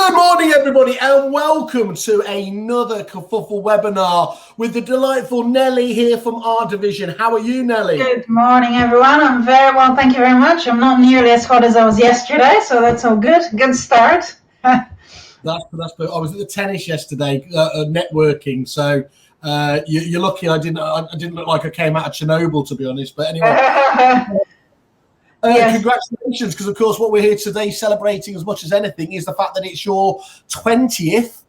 Good morning, everybody, and welcome to another Kerfuffle webinar with the delightful Nelly here from our division. How are you, Nelly? Good morning, everyone. I'm very well, thank you very much. I'm not nearly as hot as I was yesterday, so that's all good. Good start. That's good. I was at the tennis yesterday, networking, so you're lucky I didn't look like I came out of Chernobyl, to be honest. But anyway. Yes. Congratulations, because of course what we're here today celebrating as much as anything is the fact that it's your 20th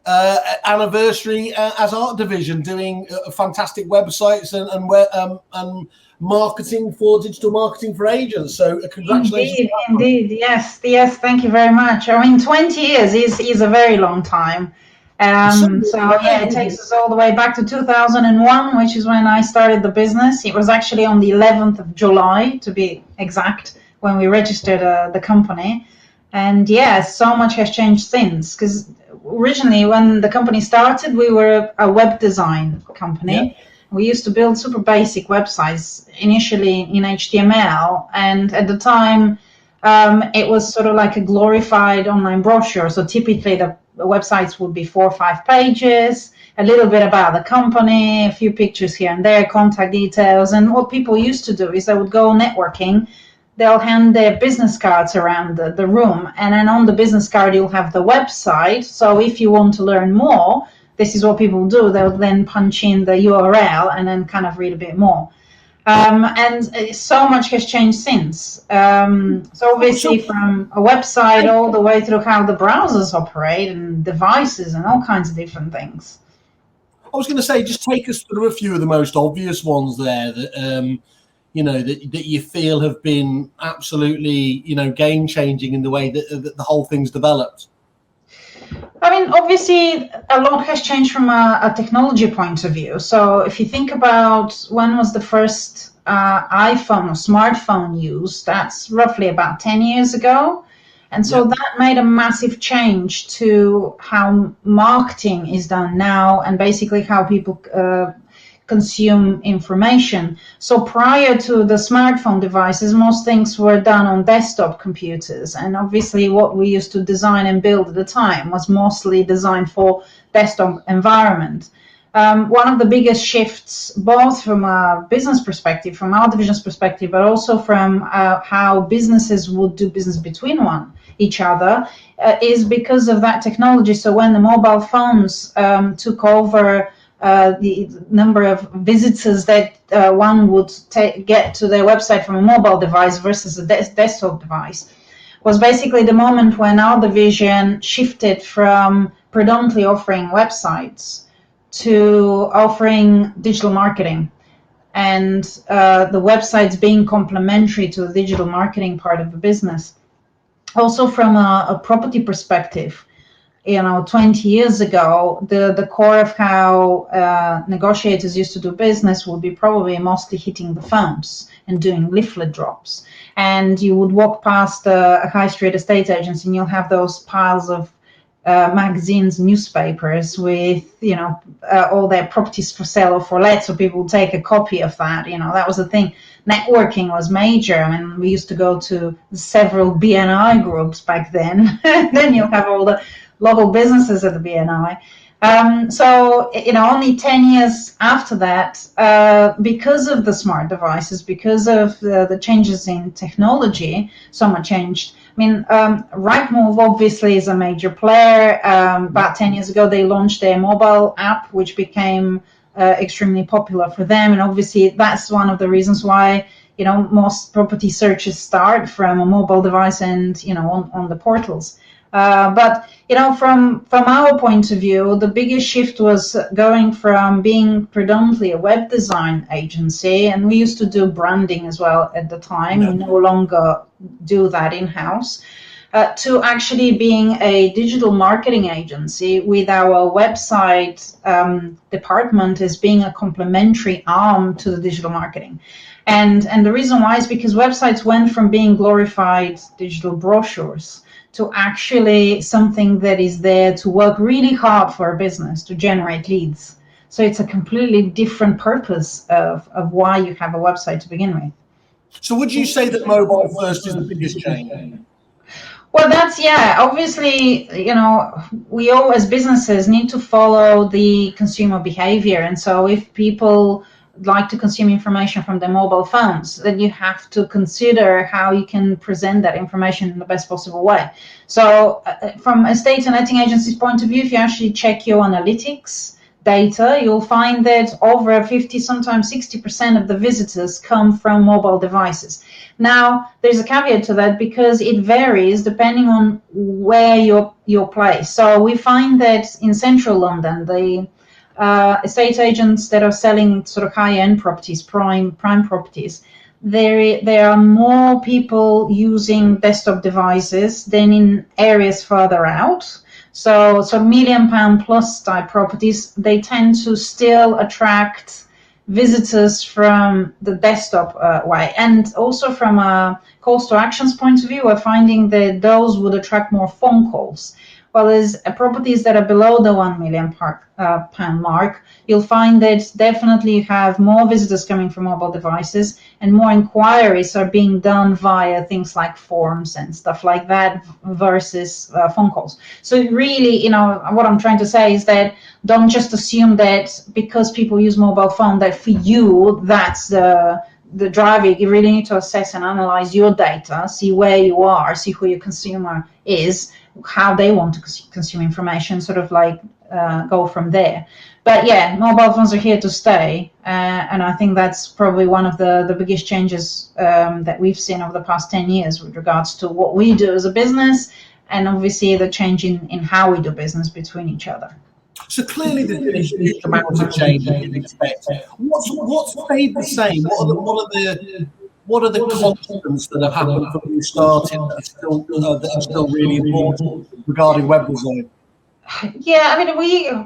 anniversary as art division, doing fantastic websites and marketing for digital marketing for agents. So congratulations. Indeed. Yes, thank you very much. I mean, 20 years is a very long time. It takes us all the way back to 2001, which is when I started the business. It was actually on the 11th of July, to be exact, when we registered the company. And yes, so much has changed since, because originally when the company started, we were a web design company. Yeah. We used to build super basic websites, initially in HTML, and at the time, it was sort of like a glorified online brochure. So typically the websites would be 4 or 5 pages, a little bit about the company, a few pictures here and there, contact details. And what people used to do is they would go networking. They'll hand their business cards around the room, and then on the business card you'll have the website. So if you want to learn more, this is what people do. They'll then punch in the URL and then kind of read a bit more. And so much has changed since. So obviously from a website all the way through how the browsers operate and devices and all kinds of different things. I was going to say, just take us through a few of the most obvious ones there that that you feel have been absolutely game changing in the way that the whole thing's developed. I mean, obviously, a lot has changed from a technology point of view. So if you think about when was the first iPhone or smartphone used, that's roughly about 10 years ago. And so that made a massive change to how marketing is done now and basically how people consume information. So prior to the smartphone devices, most things were done on desktop computers. And obviously what we used to design and build at the time was mostly designed for desktop environment. One of the biggest shifts, both from a business perspective, from our division's perspective, but also from how businesses would do business between each other, is because of that technology. So when the mobile phones took over the number of visitors that one would get to their website from a mobile device versus a desktop device, was basically the moment when our division shifted from predominantly offering websites to offering digital marketing, and the websites being complementary to the digital marketing part of the business. Also from a property perspective, 20 years ago, the core of how negotiators used to do business would be probably mostly hitting the phones and doing leaflet drops. And you would walk past a high street estate agency and you'll have those piles of magazines, newspapers with, all their properties for sale or for let, so people would take a copy of that. That was the thing. Networking was major. I mean, we used to go to several BNI groups back then. Then you'll have all the local businesses at the BNI. Only 10 years after that, because of the smart devices, because of the changes in technology, so much changed. I mean, Rightmove obviously is a major player. About 10 years ago, they launched their mobile app, which became extremely popular for them. And obviously, that's one of the reasons why, most property searches start from a mobile device and, on the portals. But from our point of view, the biggest shift was going from being predominantly a web design agency, and we used to do branding as well at the time. We no longer do that in-house, to actually being a digital marketing agency with our website department as being a complementary arm to the digital marketing. And the reason why is because websites went from being glorified digital brochures to actually something that is there to work really hard for a business to generate leads. So it's a completely different purpose of why you have a website to begin with. So would you say that mobile first is the biggest change? Well, obviously, we all as businesses need to follow the consumer behavior. And so if people like to consume information from their mobile phones, then you have to consider how you can present that information in the best possible way. So from a state and letting agency's point of view, if you actually check your analytics data, you'll find that over 50, sometimes 60% of the visitors come from mobile devices. Now, there's a caveat to that because it varies depending on where you're placed. So we find that in central London, the estate agents that are selling sort of high-end properties, prime properties, there are more people using desktop devices than in areas further out. So £1 million plus type properties, they tend to still attract visitors from the desktop way. And also from a calls to actions point of view, we're finding that those would attract more phone calls. Well, as properties that are below the £1 million pound mark, you'll find that definitely you have more visitors coming from mobile devices and more inquiries are being done via things like forms and stuff like that versus phone calls. So really, what I'm trying to say is that don't just assume that because people use mobile phone that for you that's the driver. You really need to assess and analyze your data, see where you are, see who your consumer is, how they want to consume information, sort of like go from there. But yeah, mobile phones are here to stay, and I think that's probably one of the biggest changes that we've seen over the past 10 years with regards to what we do as a business, and obviously the change in how we do business between each other. So clearly there's been a huge amount of change that you'd expect. What's stayed the same? What are the constants that have happened from when you started that are still really important regarding web design? Yeah, I mean,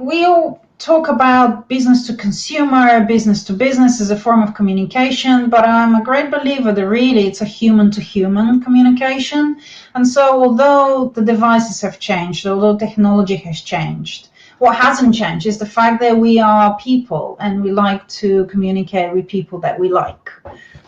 we all talk about business to consumer, business to business as a form of communication, but I'm a great believer that really it's a human to human communication. And so although the devices have changed, although technology has changed, what hasn't changed is the fact that we are people and we like to communicate with people that we like,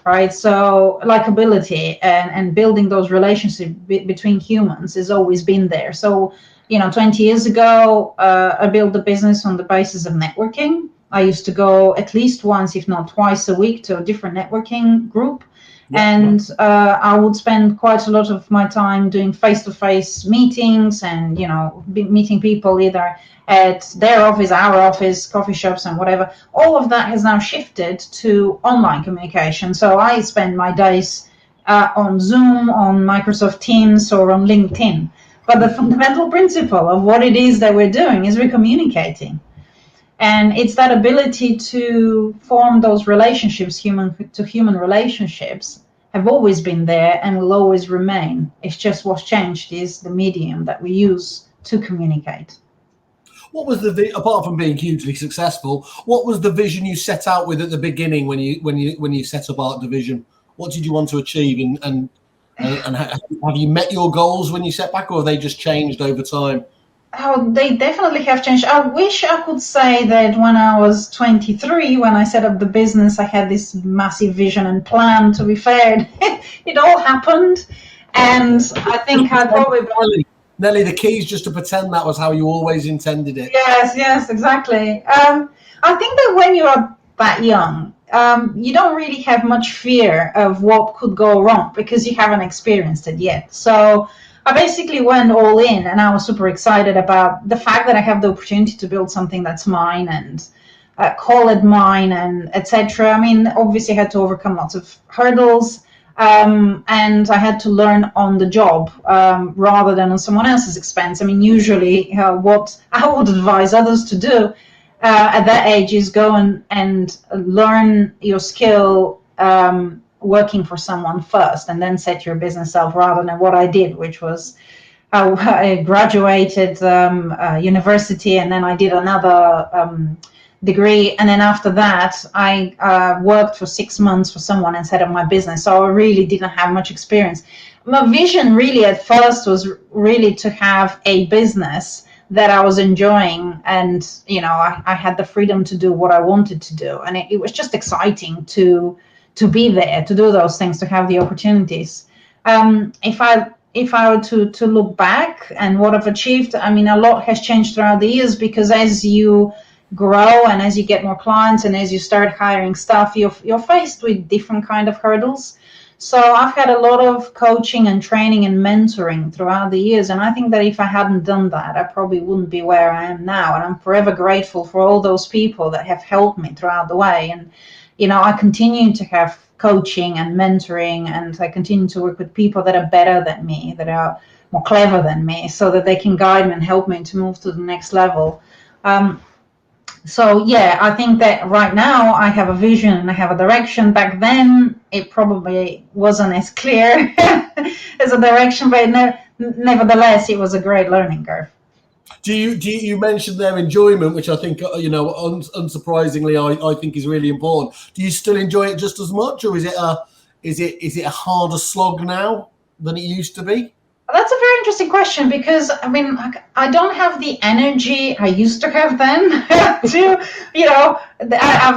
right? So likability and building those relationships between humans has always been there. So 20 years ago, I built a business on the basis of networking. I used to go at least once, if not twice a week, to a different networking group. And I would spend quite a lot of my time doing face-to-face meetings and, meeting people either at their office, our office, coffee shops and whatever. All of that has now shifted to online communication. So I spend my days on Zoom, on Microsoft Teams, or on LinkedIn. But the fundamental principle of what it is that we're doing is we're communicating. And it's that ability to form those relationships, human to human relationships, have always been there and will always remain. It's just what's changed is the medium that we use to communicate. What was apart from being hugely successful, what was the vision you set out with at the beginning when you set up Art Division? What did you want to achieve, and have you met your goals when you set back, or have they just changed over time? Oh, they definitely have changed. I wish I could say that when I was 23, when I set up the business, I had this massive vision and plan. To be fair, it all happened, and I think I probably... Nelly, the key is just to pretend that was how you always intended it. Yes, exactly. I think that when you are that young, you don't really have much fear of what could go wrong because you haven't experienced it yet. So I basically went all in, and I was super excited about the fact that I have the opportunity to build something that's mine and call it mine and etc. I mean, obviously I had to overcome lots of hurdles. And I had to learn on the job rather than on someone else's expense. I mean, usually what I would advise others to do at that age is go and learn your skill working for someone first and then set your business up, rather than what I did, which was I graduated university and then I did another degree, and then after that I worked for 6 months for someone and set up my business. So I really didn't have much experience. My vision really at first was really to have a business that I was enjoying, and I had the freedom to do what I wanted to do, and it was just exciting to be there, to do those things, to have the opportunities. if I were to look back and what I've achieved, I mean, a lot has changed throughout the years, because as you grow and as you get more clients and as you start hiring staff, you're faced with different kind of hurdles. So I've had a lot of coaching and training and mentoring throughout the years. And I think that if I hadn't done that, I probably wouldn't be where I am now. And I'm forever grateful for all those people that have helped me throughout the way. And, I continue to have coaching and mentoring, and I continue to work with people that are better than me, that are more clever than me, so that they can guide me and help me to move to the next level. So yeah, I think that right now I have a vision and I have a direction. Back then, it probably wasn't as clear as a direction, but nevertheless, it was a great learning curve. You mentioned their enjoyment, which I think, unsurprisingly, I think is really important. Do you still enjoy it just as much, or is it a harder slog now than it used to be? That's a very interesting question, because I mean, I don't have the energy I used to have then. I've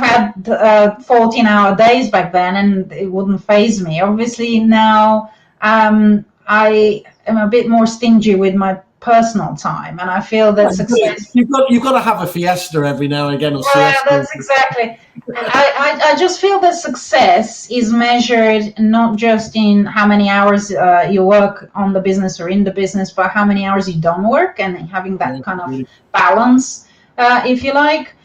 had 14-hour days back then, and it wouldn't faze me. Obviously now, I am a bit more stingy with my personal time, and I feel that success. You've got to have a fiesta every now and again, or siesta. That's exactly. And I just feel that success is measured not just in how many hours you work on the business or in the business, but how many hours you don't work, and having that kind of balance, if you like.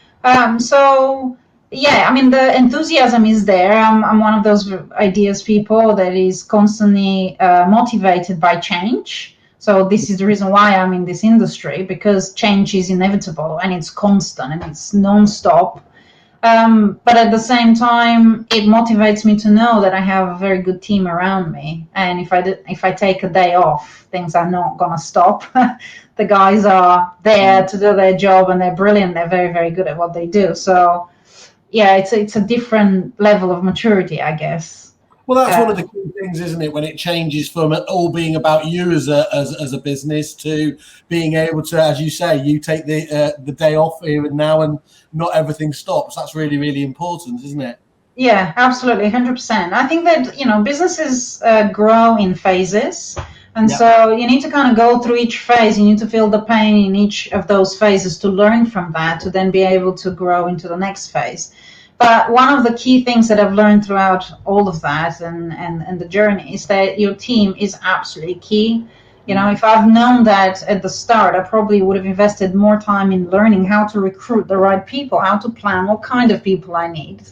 So yeah, I mean, the enthusiasm is there. I'm one of those ideas people that is constantly motivated by change. So this is the reason why I'm in this industry, because change is inevitable and it's constant and it's non-stop. But at the same time, it motivates me to know that I have a very good team around me. And if I take a day off, things are not going to stop. The guys are there to do their job, and they're brilliant. They're very, very good at what they do. So yeah, it's a different level of maturity, I guess. Well, that's one of the key things, isn't it? When it changes from it all being about you as a business to being able to, as you say, you take the day off here and now, and not everything stops. That's really, really important, isn't it? Yeah, absolutely, 100%. I think that businesses grow in phases, and so you need to kind of go through each phase. You need to feel the pain in each of those phases to learn from that, to then be able to grow into the next phase. But one of the key things that I've learned throughout all of that and the journey is that your team is absolutely key. If I've known that at the start, I probably would have invested more time in learning how to recruit the right people, how to plan what kind of people I need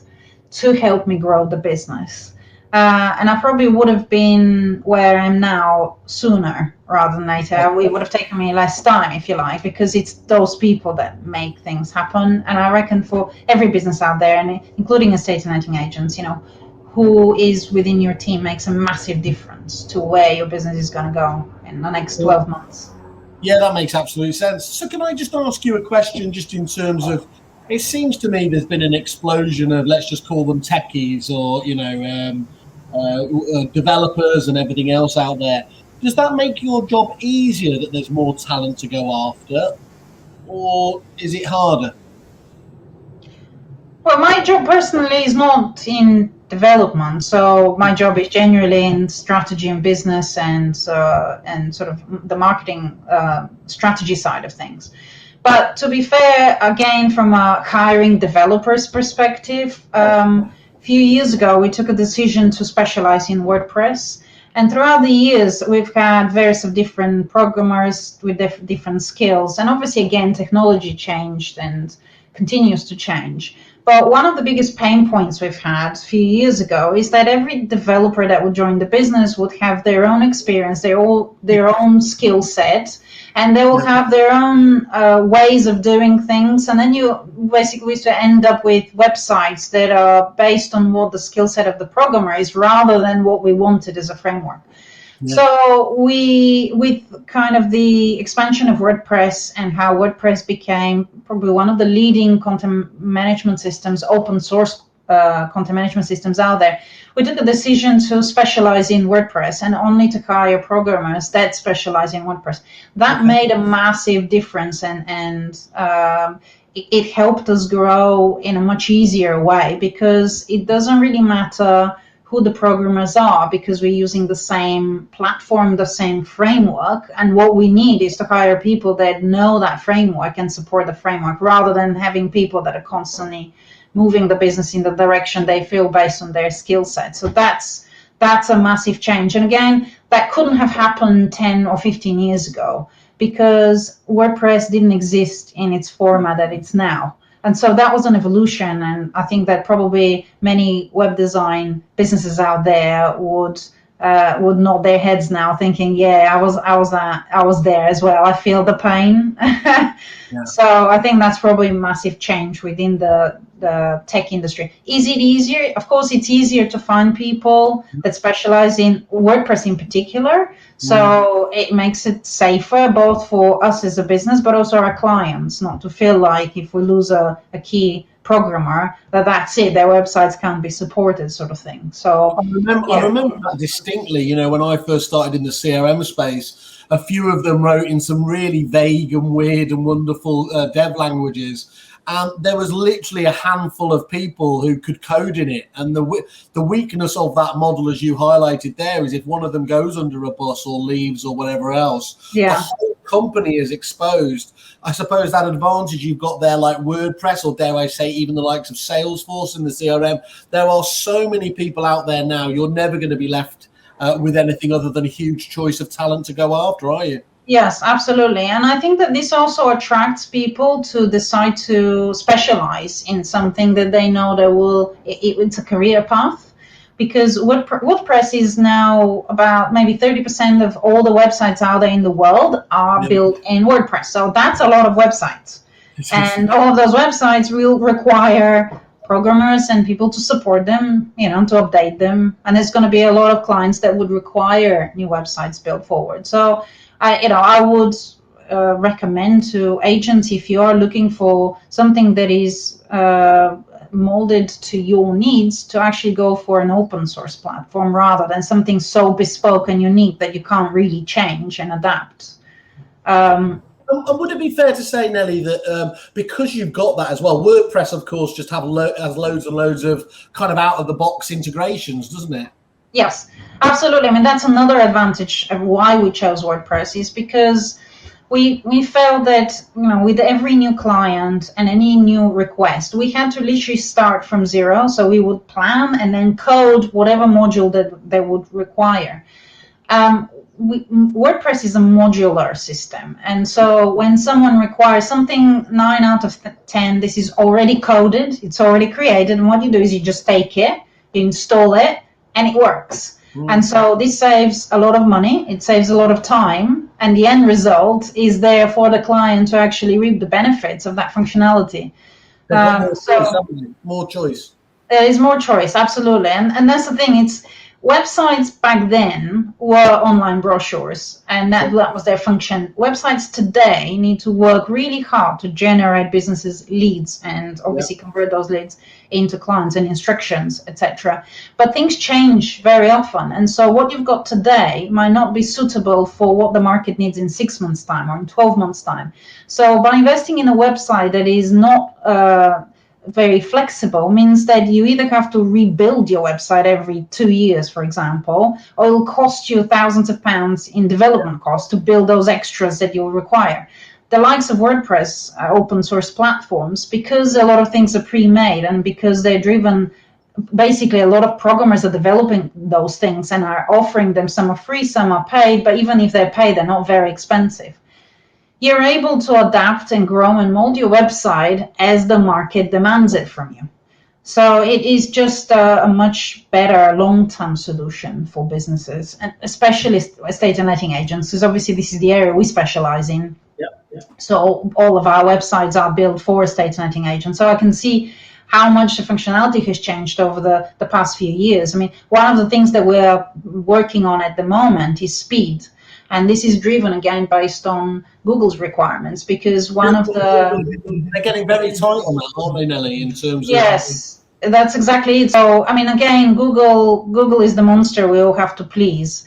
to help me grow the business. And I probably would have been where I am now sooner rather than later. It would have taken me less time, if you like, because it's those people that make things happen. And I reckon for every business out there, and including estate and letting agents, who is within your team makes a massive difference to where your business is going to go in the next 12 months. Yeah, that makes absolute sense. So can I just ask you a question, just in terms of, it seems to me there's been an explosion of, let's just call them techies, or developers and everything else out there. Does that make your job easier that there's more talent to go after, or is it harder? Well, my job personally is not in development, so my job is generally in strategy and business, and sort of the marketing strategy side of things. But to be fair, again, from a hiring developers perspective, few years ago, we took a decision to specialize in WordPress. And throughout the years, we've had various of different programmers with different skills. And obviously, again, technology changed and continues to change. But one of the biggest pain points we've had a few years ago is that every developer that would join the business would have their own experience, their own skill set, and they will have their own ways of doing things. And then you basically used to end up with websites that are based on what the skill set of the programmer is, rather than what we wanted as a framework. Yeah. So with kind of the expansion of WordPress and how WordPress became probably one of the leading content management systems, open source content management systems out there, we took a decision to specialize in WordPress and only to hire programmers that specialize in WordPress. That made a massive difference, and it helped us grow in a much easier way, because it doesn't really matter who the programmers are, because we're using the same platform, the same framework. And what we need is to hire people that know that framework and support the framework, rather than having people that are constantly moving the business in the direction they feel based on their skill set. So that's a massive change. And again, that couldn't have happened 10 or 15 years ago, because WordPress didn't exist in its format that it's now. And so that was an evolution. And I think that probably many web design businesses out there would nod their heads now, thinking, yeah, I was there as well. I feel the pain. Yeah. So I think that's probably a massive change within the tech industry. Is it easier? Of course, it's easier to find people that specialize in WordPress in particular. So it makes it safer both for us as a business, but also our clients, not to feel like if we lose a key programmer, that's it, their websites can't be supported, sort of thing. So I remember that distinctly. You know, when I first started in the CRM space, a few of them wrote in some really vague and weird and wonderful dev languages. And there was literally a handful of people who could code in it. And the weakness of that model, as you highlighted there, is if one of them goes under a bus or leaves or whatever else, the whole company is exposed. I suppose that advantage you've got there, like WordPress, or dare I say even the likes of Salesforce and the CRM, there are so many people out there now, you're never going to be left with anything other than a huge choice of talent to go after, are you? Yes, absolutely. And I think that this also attracts people to decide to specialize in something that they know that it's a career path. Because WordPress is now about maybe 30% of all the websites out there in the world are built in WordPress. So that's a lot of websites. And all of those websites will require programmers and people to support them, to update them. And there's going to be a lot of clients that would require new websites built forward. So I would recommend to agents, if you are looking for something that is molded to your needs, to actually go for an open source platform rather than something so bespoke and unique that you can't really change and adapt. And would it be fair to say, Nelly, that because you've got that as well, WordPress, of course, just has loads and loads of kind of out-of-the-box integrations, doesn't it? Yes, absolutely. I mean, that's another advantage of why we chose WordPress, is because we felt that, with every new client and any new request, we had to literally start from zero. So we would plan and then code whatever module that they would require. WordPress is a modular system. And so when someone requires something 9 out of 10, this is already coded, it's already created. And what you do is you just take it, you install it, and it works. And so this saves a lot of money, it saves a lot of time, and the end result is there for the client to actually reap the benefits of that functionality. More choice. There is more choice, absolutely. And that's the thing, it's websites back then were online brochures, and that was their function. Websites today need to work really hard to generate businesses leads and obviously convert those leads into clients and instructions, etc. But things change very often, and so what you've got today might not be suitable for what the market needs in 6 months' time or in 12 months' time. So by investing in a website that is not very flexible means that you either have to rebuild your website every 2 years, for example, or it will cost you thousands of pounds in development costs to build those extras that you'll require. The likes of WordPress open source platforms, because a lot of things are pre-made and because they're driven, basically a lot of programmers are developing those things and are offering them. Some are free, some are paid, but even if they're paid, they're not very expensive. You're able to adapt and grow and mold your website as the market demands it from you. So it is just a much better long-term solution for businesses, and especially estate and letting agents, because obviously this is the area we specialize in. So all of our websites are built for estate and letting agents. So I can see how much the functionality has changed over the past few years. I mean, one of the things that we're working on at the moment is speed. And this is driven again based on Google's requirements, because one of the... They're getting very tight on that, aren't they, Nelly, in terms of... Yes, that's exactly it. So, I mean, again, Google is the monster we all have to please,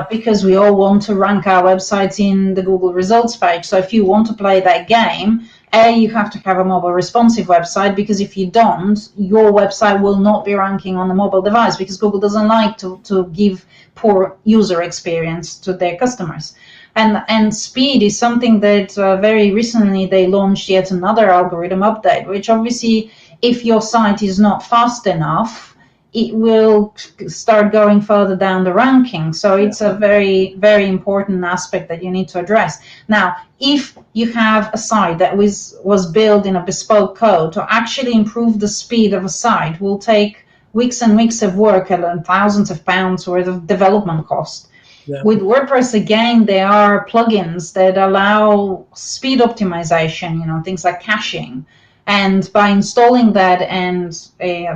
because we all want to rank our websites in the Google results page. So if you want to play that game You have to have a mobile responsive website, because if you don't, your website will not be ranking on the mobile device, because Google doesn't like to give poor user experience to their customers. And speed is something that very recently they launched yet another algorithm update, which obviously, if your site is not fast enough, it will start going further down the ranking. So it's a very, very important aspect that you need to address. Now, if you have a site that was built in a bespoke code, to actually improve the speed of a site will take weeks and weeks of work and thousands of pounds worth of development cost. Yeah. With WordPress, again, there are plugins that allow speed optimization, things like caching. And by installing that and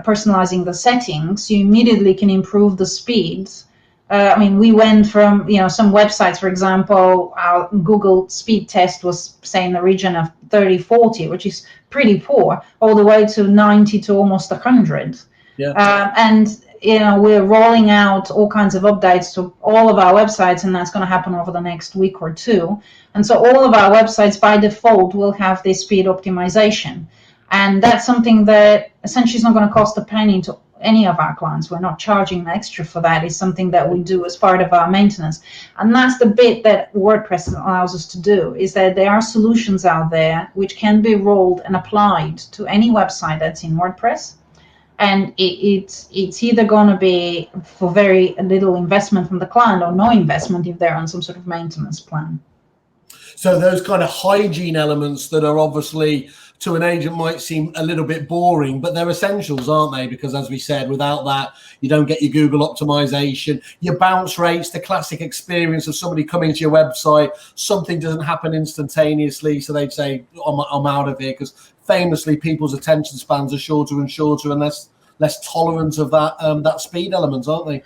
personalizing the settings, you immediately can improve the speeds. We went from, some websites, for example, our Google speed test was, say, in the region of 30, 40, which is pretty poor, all the way to 90 to almost 100. Yeah. And we're rolling out all kinds of updates to all of our websites, and that's going to happen over the next week or two. And so all of our websites by default will have this speed optimization. And that's something that essentially is not going to cost a penny to any of our clients. We're not charging extra for that. It's something that we do as part of our maintenance. And that's the bit that WordPress allows us to do, is that there are solutions out there which can be rolled and applied to any website that's in WordPress. And it's either going to be for very little investment from the client, or no investment if they're on some sort of maintenance plan. So those kind of hygiene elements that are obviously to an agent might seem a little bit boring, but they're essentials, aren't they? Because as we said, without that, you don't get your Google optimization, your bounce rates, the classic experience of somebody coming to your website, something doesn't happen instantaneously, so they'd say, I'm out of here, because famously people's attention spans are shorter and shorter and less tolerant of that speed element, aren't they?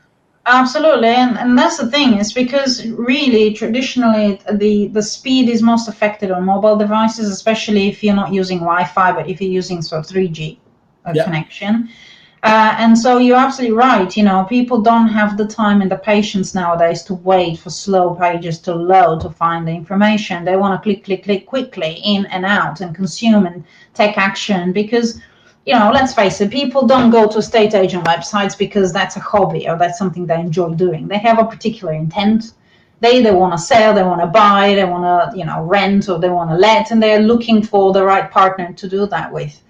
Absolutely, and that's the thing, is because really traditionally the speed is most affected on mobile devices, especially if you're not using Wi-Fi, but if you're using sort of 3G connection. And so you're absolutely right. People don't have the time and the patience nowadays to wait for slow pages to load to find the information. They want to click quickly in and out and consume and take action, because let's face it, people don't go to estate agent websites because that's a hobby or that's something they enjoy doing. They have a particular intent. They either want to sell, they want to buy, they want to rent, or they want to let, and they're looking for the right partner to do that with.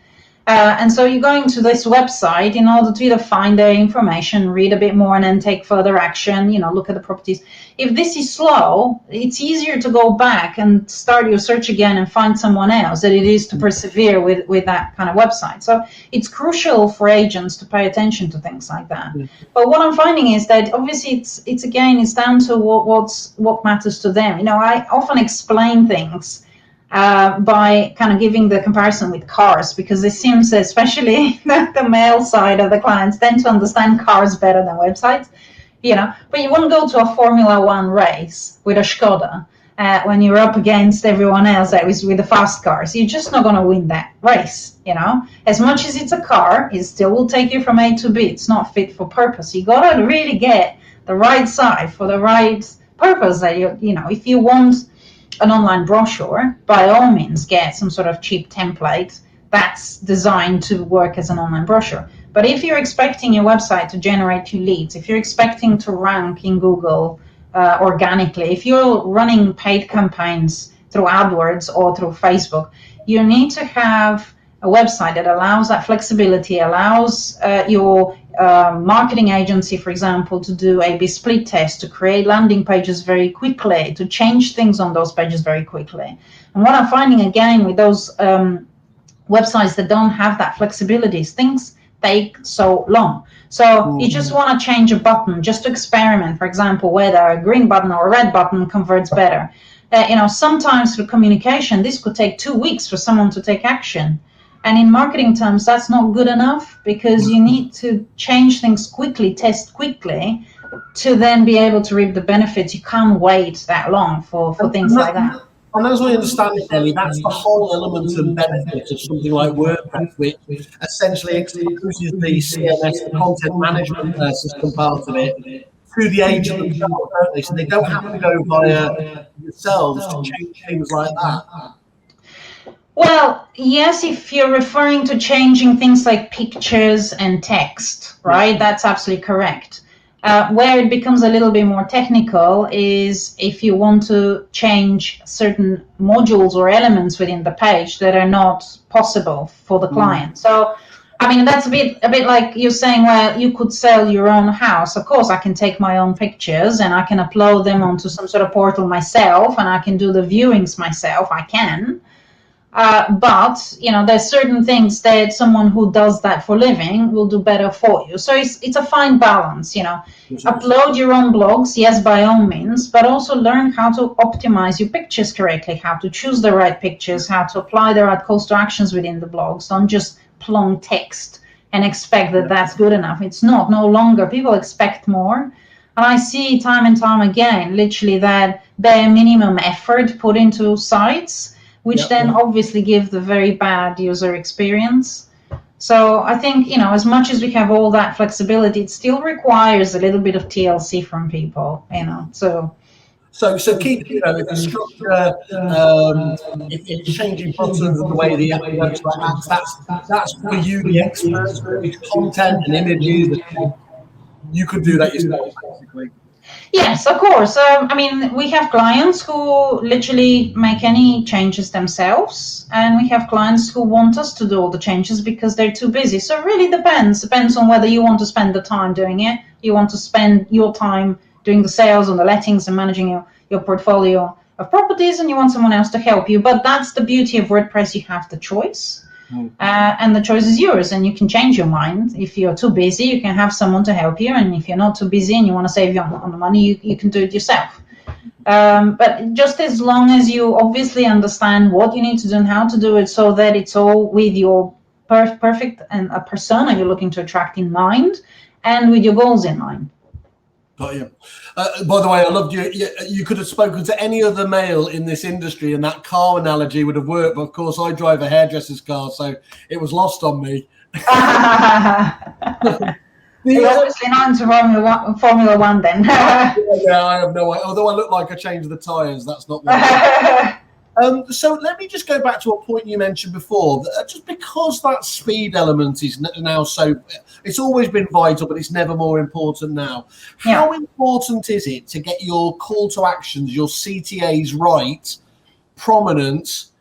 And so you're going to this website in order to either find their information, read a bit more, and then take further action, look at the properties. If this is slow, it's easier to go back and start your search again and find someone else than it is to persevere with that kind of website. So it's crucial for agents to pay attention to things like that. Yeah. But what I'm finding is that obviously it's down to what matters to them. I often explain things by kind of giving the comparison with cars, because it seems, especially the male side of the clients, tend to understand cars better than websites, But you won't go to a Formula One race with a Skoda when you're up against everyone else that is with the fast cars. You're just not going to win that race, As much as it's a car, it still will take you from A to B. It's not fit for purpose. You got to really get the right side for the right purpose. That if you want an online brochure, by all means get some sort of cheap template that's designed to work as an online brochure. But if you're expecting your website to generate you leads, if you're expecting to rank in Google organically, if you're running paid campaigns through AdWords or through Facebook, you need to have a website that allows that flexibility, allows your marketing agency, for example, to do A/B split tests, to create landing pages very quickly, to change things on those pages very quickly. And what I'm finding again with those websites that don't have that flexibility is things take so long. So you just want to change a button just to experiment, for example, whether a green button or a red button converts better. Sometimes through communication, this could take 2 weeks for someone to take action. And in marketing terms, that's not good enough, because you need to change things quickly, test quickly, to then be able to reap the benefits. You can't wait that long for things like that. And as we understand it, Ellie, that's the whole element and benefit of something like WordPress, which essentially exposes the CMS, the content management system part of it, to the agent themselves, don't they? So they don't have to go via yourselves to change things like that. Well, yes, if you're referring to changing things like pictures and text, right? That's absolutely correct. Where it becomes a little bit more technical is if you want to change certain modules or elements within the page that are not possible for the client. So, I mean, that's a bit like you saying, well, you could sell your own house. Of course, I can take my own pictures and I can upload them onto some sort of portal myself, and I can do the viewings myself. I can. But there's certain things that someone who does that for a living will do better for you. So it's a fine balance. Upload your own blogs, yes, by all means, but also learn how to optimize your pictures correctly, how to choose the right pictures, how to apply the right calls to actions within the blogs. Don't just plonk text and expect that that's good enough. It's not. No longer. People expect more. And I see time and time again, literally, that bare minimum effort put into sites, which then obviously give the very bad user experience. So I think, as much as we have all that flexibility, it still requires a little bit of TLC from people, so. So keep, if the structure, if changing buttons and the way the app works like that's for you, the experts. It's content and images. You could do that yourself, basically. Yes, of course. I mean, we have clients who literally make any changes themselves, and we have clients who want us to do all the changes because they're too busy. So it really depends. Depends on whether you want to spend the time doing it, you want to spend your time doing the sales and the lettings and managing your portfolio of properties, and you want someone else to help you. But that's the beauty of WordPress. You have the choice. And the choice is yours, and you can change your mind. If you're too busy, you can have someone to help you, and if you're not too busy and you want to save on the money, you can do it yourself. But just as long as you obviously understand what you need to do and how to do it, so that it's all with your perfect and a persona you're looking to attract in mind, and with your goals in mind. Got you. By the way, I loved you. You could have spoken to any other male in this industry, and that car analogy would have worked. But of course, I drive a hairdresser's car, so it was lost on me. You're obviously not into Formula One, then. Yeah, I have no idea. Although I look like I changed the tyres, that's not what. So let me just go back to a point you mentioned before. Just because that speed element is now so, it's always been vital, but it's never more important now. How important is it to get your call to actions, your CTAs right, prominent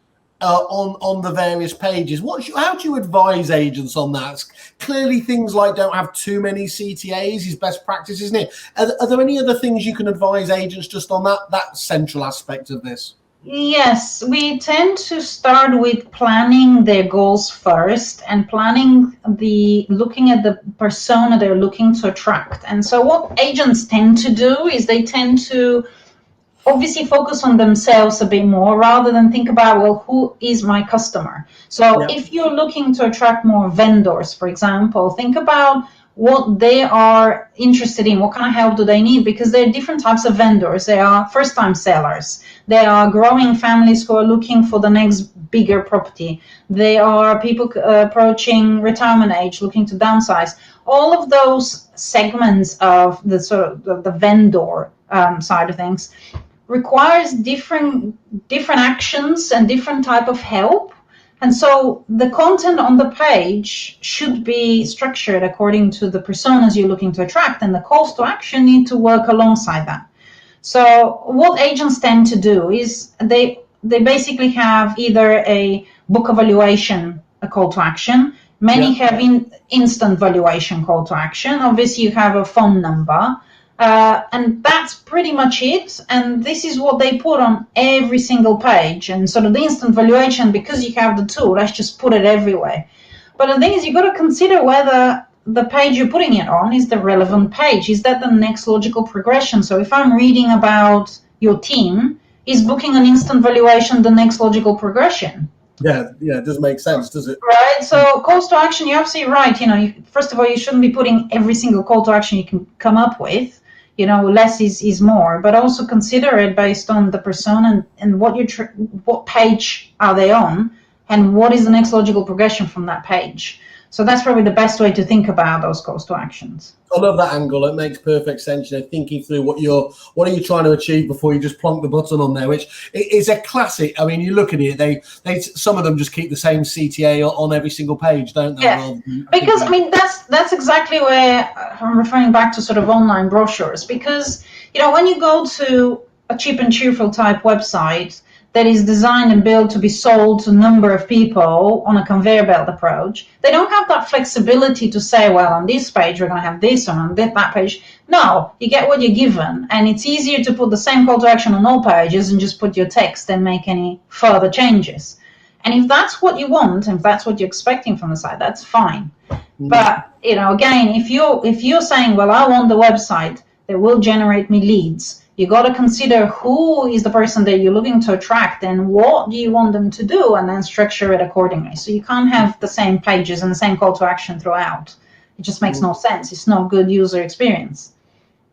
on the various pages? How do you advise agents on that? Clearly, things like don't have too many CTAs is best practice, isn't it? Are there any other things you can advise agents just on that central aspect of this? Yes, we tend to start with planning their goals first and looking at the persona they're looking to attract. And so what agents tend to do is they tend to obviously focus on themselves a bit more rather than think about, well, who is my customer? So if you're looking to attract more vendors, for example, think about what they are interested in, what kind of help do they need, because there are different types of vendors. There are first-time sellers. There are growing families who are looking for the next bigger property. There are people approaching retirement age, looking to downsize. All of those segments of the sort of the vendor side of things requires different actions and different type of help. And so the content on the page should be structured according to the personas you're looking to attract, and the calls to action need to work alongside that. So what agents tend to do is they basically have either a book evaluation, a call to action. Many have instant valuation call to action. Obviously, you have a phone number. And that's pretty much it. And this is what they put on every single page. And sort of the instant valuation, because you have the tool, let's just put it everywhere. But the thing is, you've got to consider whether the page you're putting it on is the relevant page. Is that the next logical progression? So if I'm reading about your team, is booking an instant valuation the next logical progression? Yeah, it doesn't make sense, does it? Right. So calls to action, you're absolutely right. First of all, you shouldn't be putting every single call to action you can come up with. Less is more, but also consider it based on the persona and what page are they on, and what is the next logical progression from that page. So that's probably the best way to think about those calls to actions. I love that angle. It makes perfect sense. Thinking through what are you trying to achieve before you just plonk the button on there, which is a classic. I mean, you look at it; they some of them just keep the same CTA on every single page, don't they? Yeah, because I mean that's exactly where I'm referring back to sort of online brochures. Because when you go to a cheap and cheerful type website that is designed and built to be sold to a number of people on a conveyor belt approach, they don't have that flexibility to say, well, on this page we're going to have this, and on that page. No, you get what you're given, and it's easier to put the same call to action on all pages and just put your text and make any further changes. And if that's what you want, and if that's what you're expecting from the site, that's fine. But again, if you're saying, well, I want the website that will generate me leads, you got to consider who is the person that you're looking to attract and what do you want them to do, and then structure it accordingly. So you can't have the same pages and the same call to action throughout. It just makes no sense. It's not good user experience.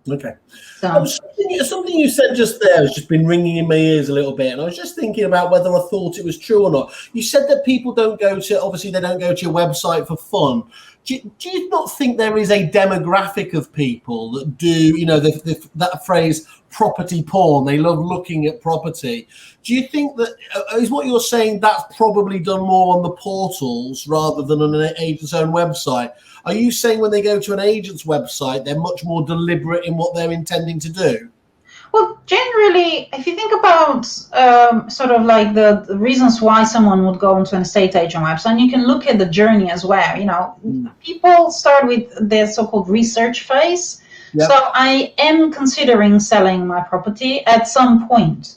Okay. So something you said just there has just been ringing in my ears a little bit, and I was just thinking about whether I thought it was true or not. You said that people don't go to your website for fun. Do you not think there is a demographic of people that do, that phrase property porn? They love looking at property. Do you think that is what you're saying? That's probably done more on the portals rather than on an agent's own website. Are you saying when they go to an agent's website, they're much more deliberate in what they're intending to do? Well, generally, if you think about sort of like the reasons why someone would go onto an estate agent website, and you can look at the journey as well. People start with their so-called research phase. Yep. So I am considering selling my property at some point.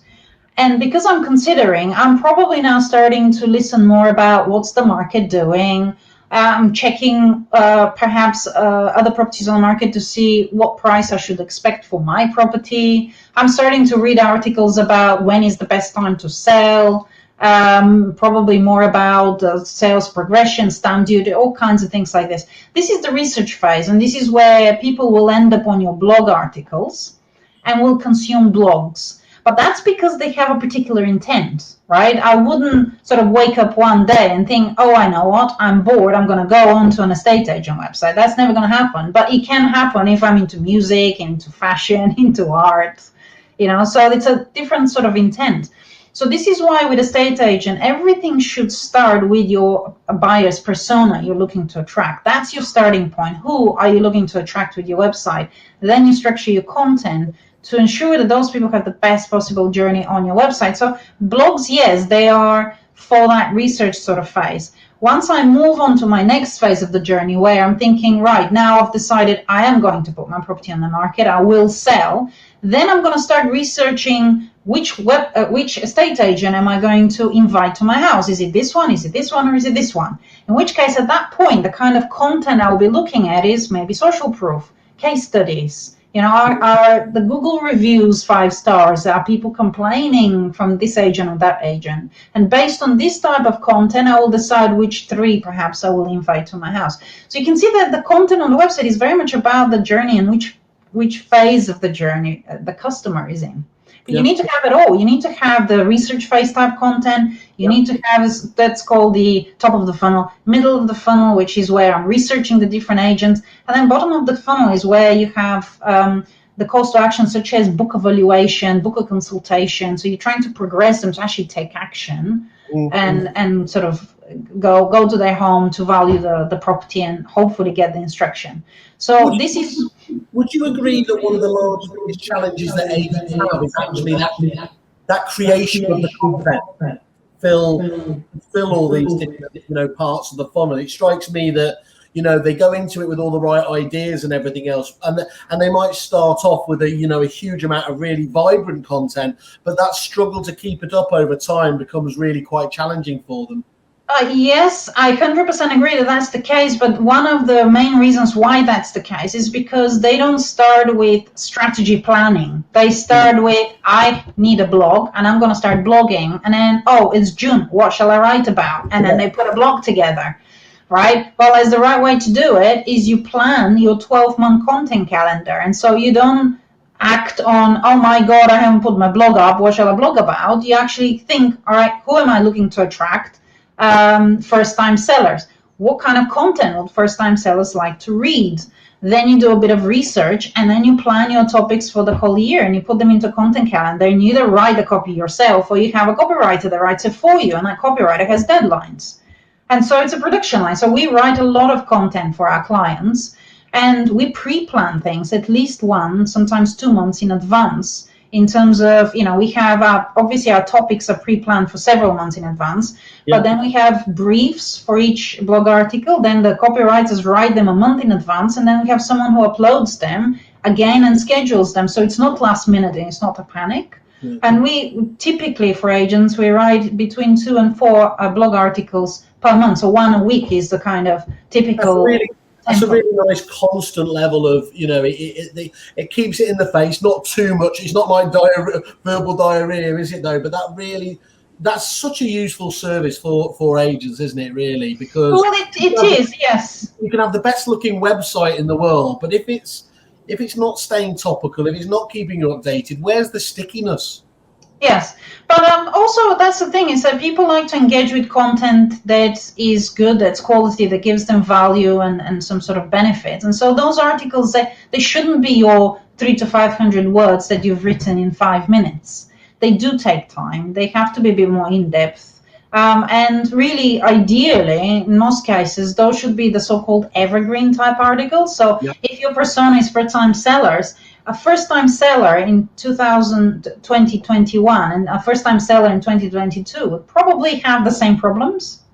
And because I'm considering, I'm probably now starting to listen more about what's the market doing. I'm checking perhaps other properties on the market to see what price I should expect for my property. I'm starting to read articles about when is the best time to sell, probably more about sales progression, stamp duty, all kinds of things like this. This is the research phase, and this is where people will end up on your blog articles and will consume blogs. But that's because they have a particular intent, right? I wouldn't sort of wake up one day and think, oh, I know what, I'm bored, I'm going to go onto an estate agent website. That's never going to happen. But it can happen if I'm into music, into fashion, into art, so it's a different sort of intent. So this is why with estate agent, everything should start with your buyer's persona you're looking to attract. That's your starting point. Who are you looking to attract with your website? Then you structure your content to ensure that those people have the best possible journey on your website. So blogs, yes, they are for that research sort of phase. Once I move on to my next phase of the journey, where I'm thinking, right, now I've decided I am going to put my property on the market, I will sell, then I'm going to start researching which estate agent am I going to invite to my house. Is it this one? Is it this one? Or is it this one? In which case, at that point, the kind of content I'll be looking at is maybe social proof, case studies. Are the Google reviews 5 stars? Are people complaining from this agent or that agent? And based on this type of content, I will decide which 3 perhaps I will invite to my house. So you can see that the content on the website is very much about the journey and which phase of the journey the customer is in. But you need to have it all. You need to have the research phase type content. You need to have, that's called the top of the funnel, middle of the funnel, which is where I'm researching the different agents. And then bottom of the funnel is where you have the calls to action, such as book evaluation, book a consultation. So you're trying to progress them to actually take action and sort of go to their home to value the property and hopefully get the instruction. So Would you agree that one of the largest challenges that agents have is actually that creation of the content, fill all these different parts of the funnel? It strikes me that they go into it with all the right ideas and everything else, and they might start off with a huge amount of really vibrant content, but that struggle to keep it up over time becomes really quite challenging for them. Yes, I 100% agree that that's the case, but one of the main reasons why that's the case is because they don't start with strategy planning. They start with, I need a blog, and I'm going to start blogging, and then, oh, it's June, what shall I write about? And then they put a blog together, right? Well, as the right way to do it is you plan your 12-month content calendar, and so you don't act on, oh my God, I haven't put my blog up, what shall I blog about? You actually think, all right, who am I looking to attract? First-time sellers. what kind of content would first-time sellers like to read. Then you do a bit of research, and then you plan your topics for the whole year, and you put them into content calendar, and you either write the copy yourself or you have a copywriter that writes it for you, and that copywriter has deadlines. And so it's a production line. So we write a lot of content for our clients, and we pre-plan things at least 1, sometimes 2 months in advance. In terms of, we have obviously our topics are pre-planned for several months in advance, but then we have briefs for each blog article. Then the copywriters write them a month in advance, and then we have someone who uploads them again and schedules them. So it's not last minute and it's not a panic. And we typically, for agents, we write between 2 and 4 blog articles per month. So 1 a week is the kind of typical. That's a really nice constant level of, it keeps it in the face, not too much. It's not like verbal diarrhea, is it though? But that's such a useful service for agents, isn't it, really? Because it is, yes. You can have the best looking website in the world, but if it's not staying topical, if it's not keeping you updated, where's the stickiness? Yes, but also that's the thing, is that people like to engage with content that is good, that's quality, that gives them value and some sort of benefit. And so those articles, they shouldn't be your 300 to 500 words that you've written in 5 minutes. They do take time. They have to be a bit more in-depth. And really, ideally, in most cases, those should be the so-called evergreen type articles. So if your persona is first-time sellers, a first-time seller in 2021 and a first-time seller in 2022 would probably have the same problems.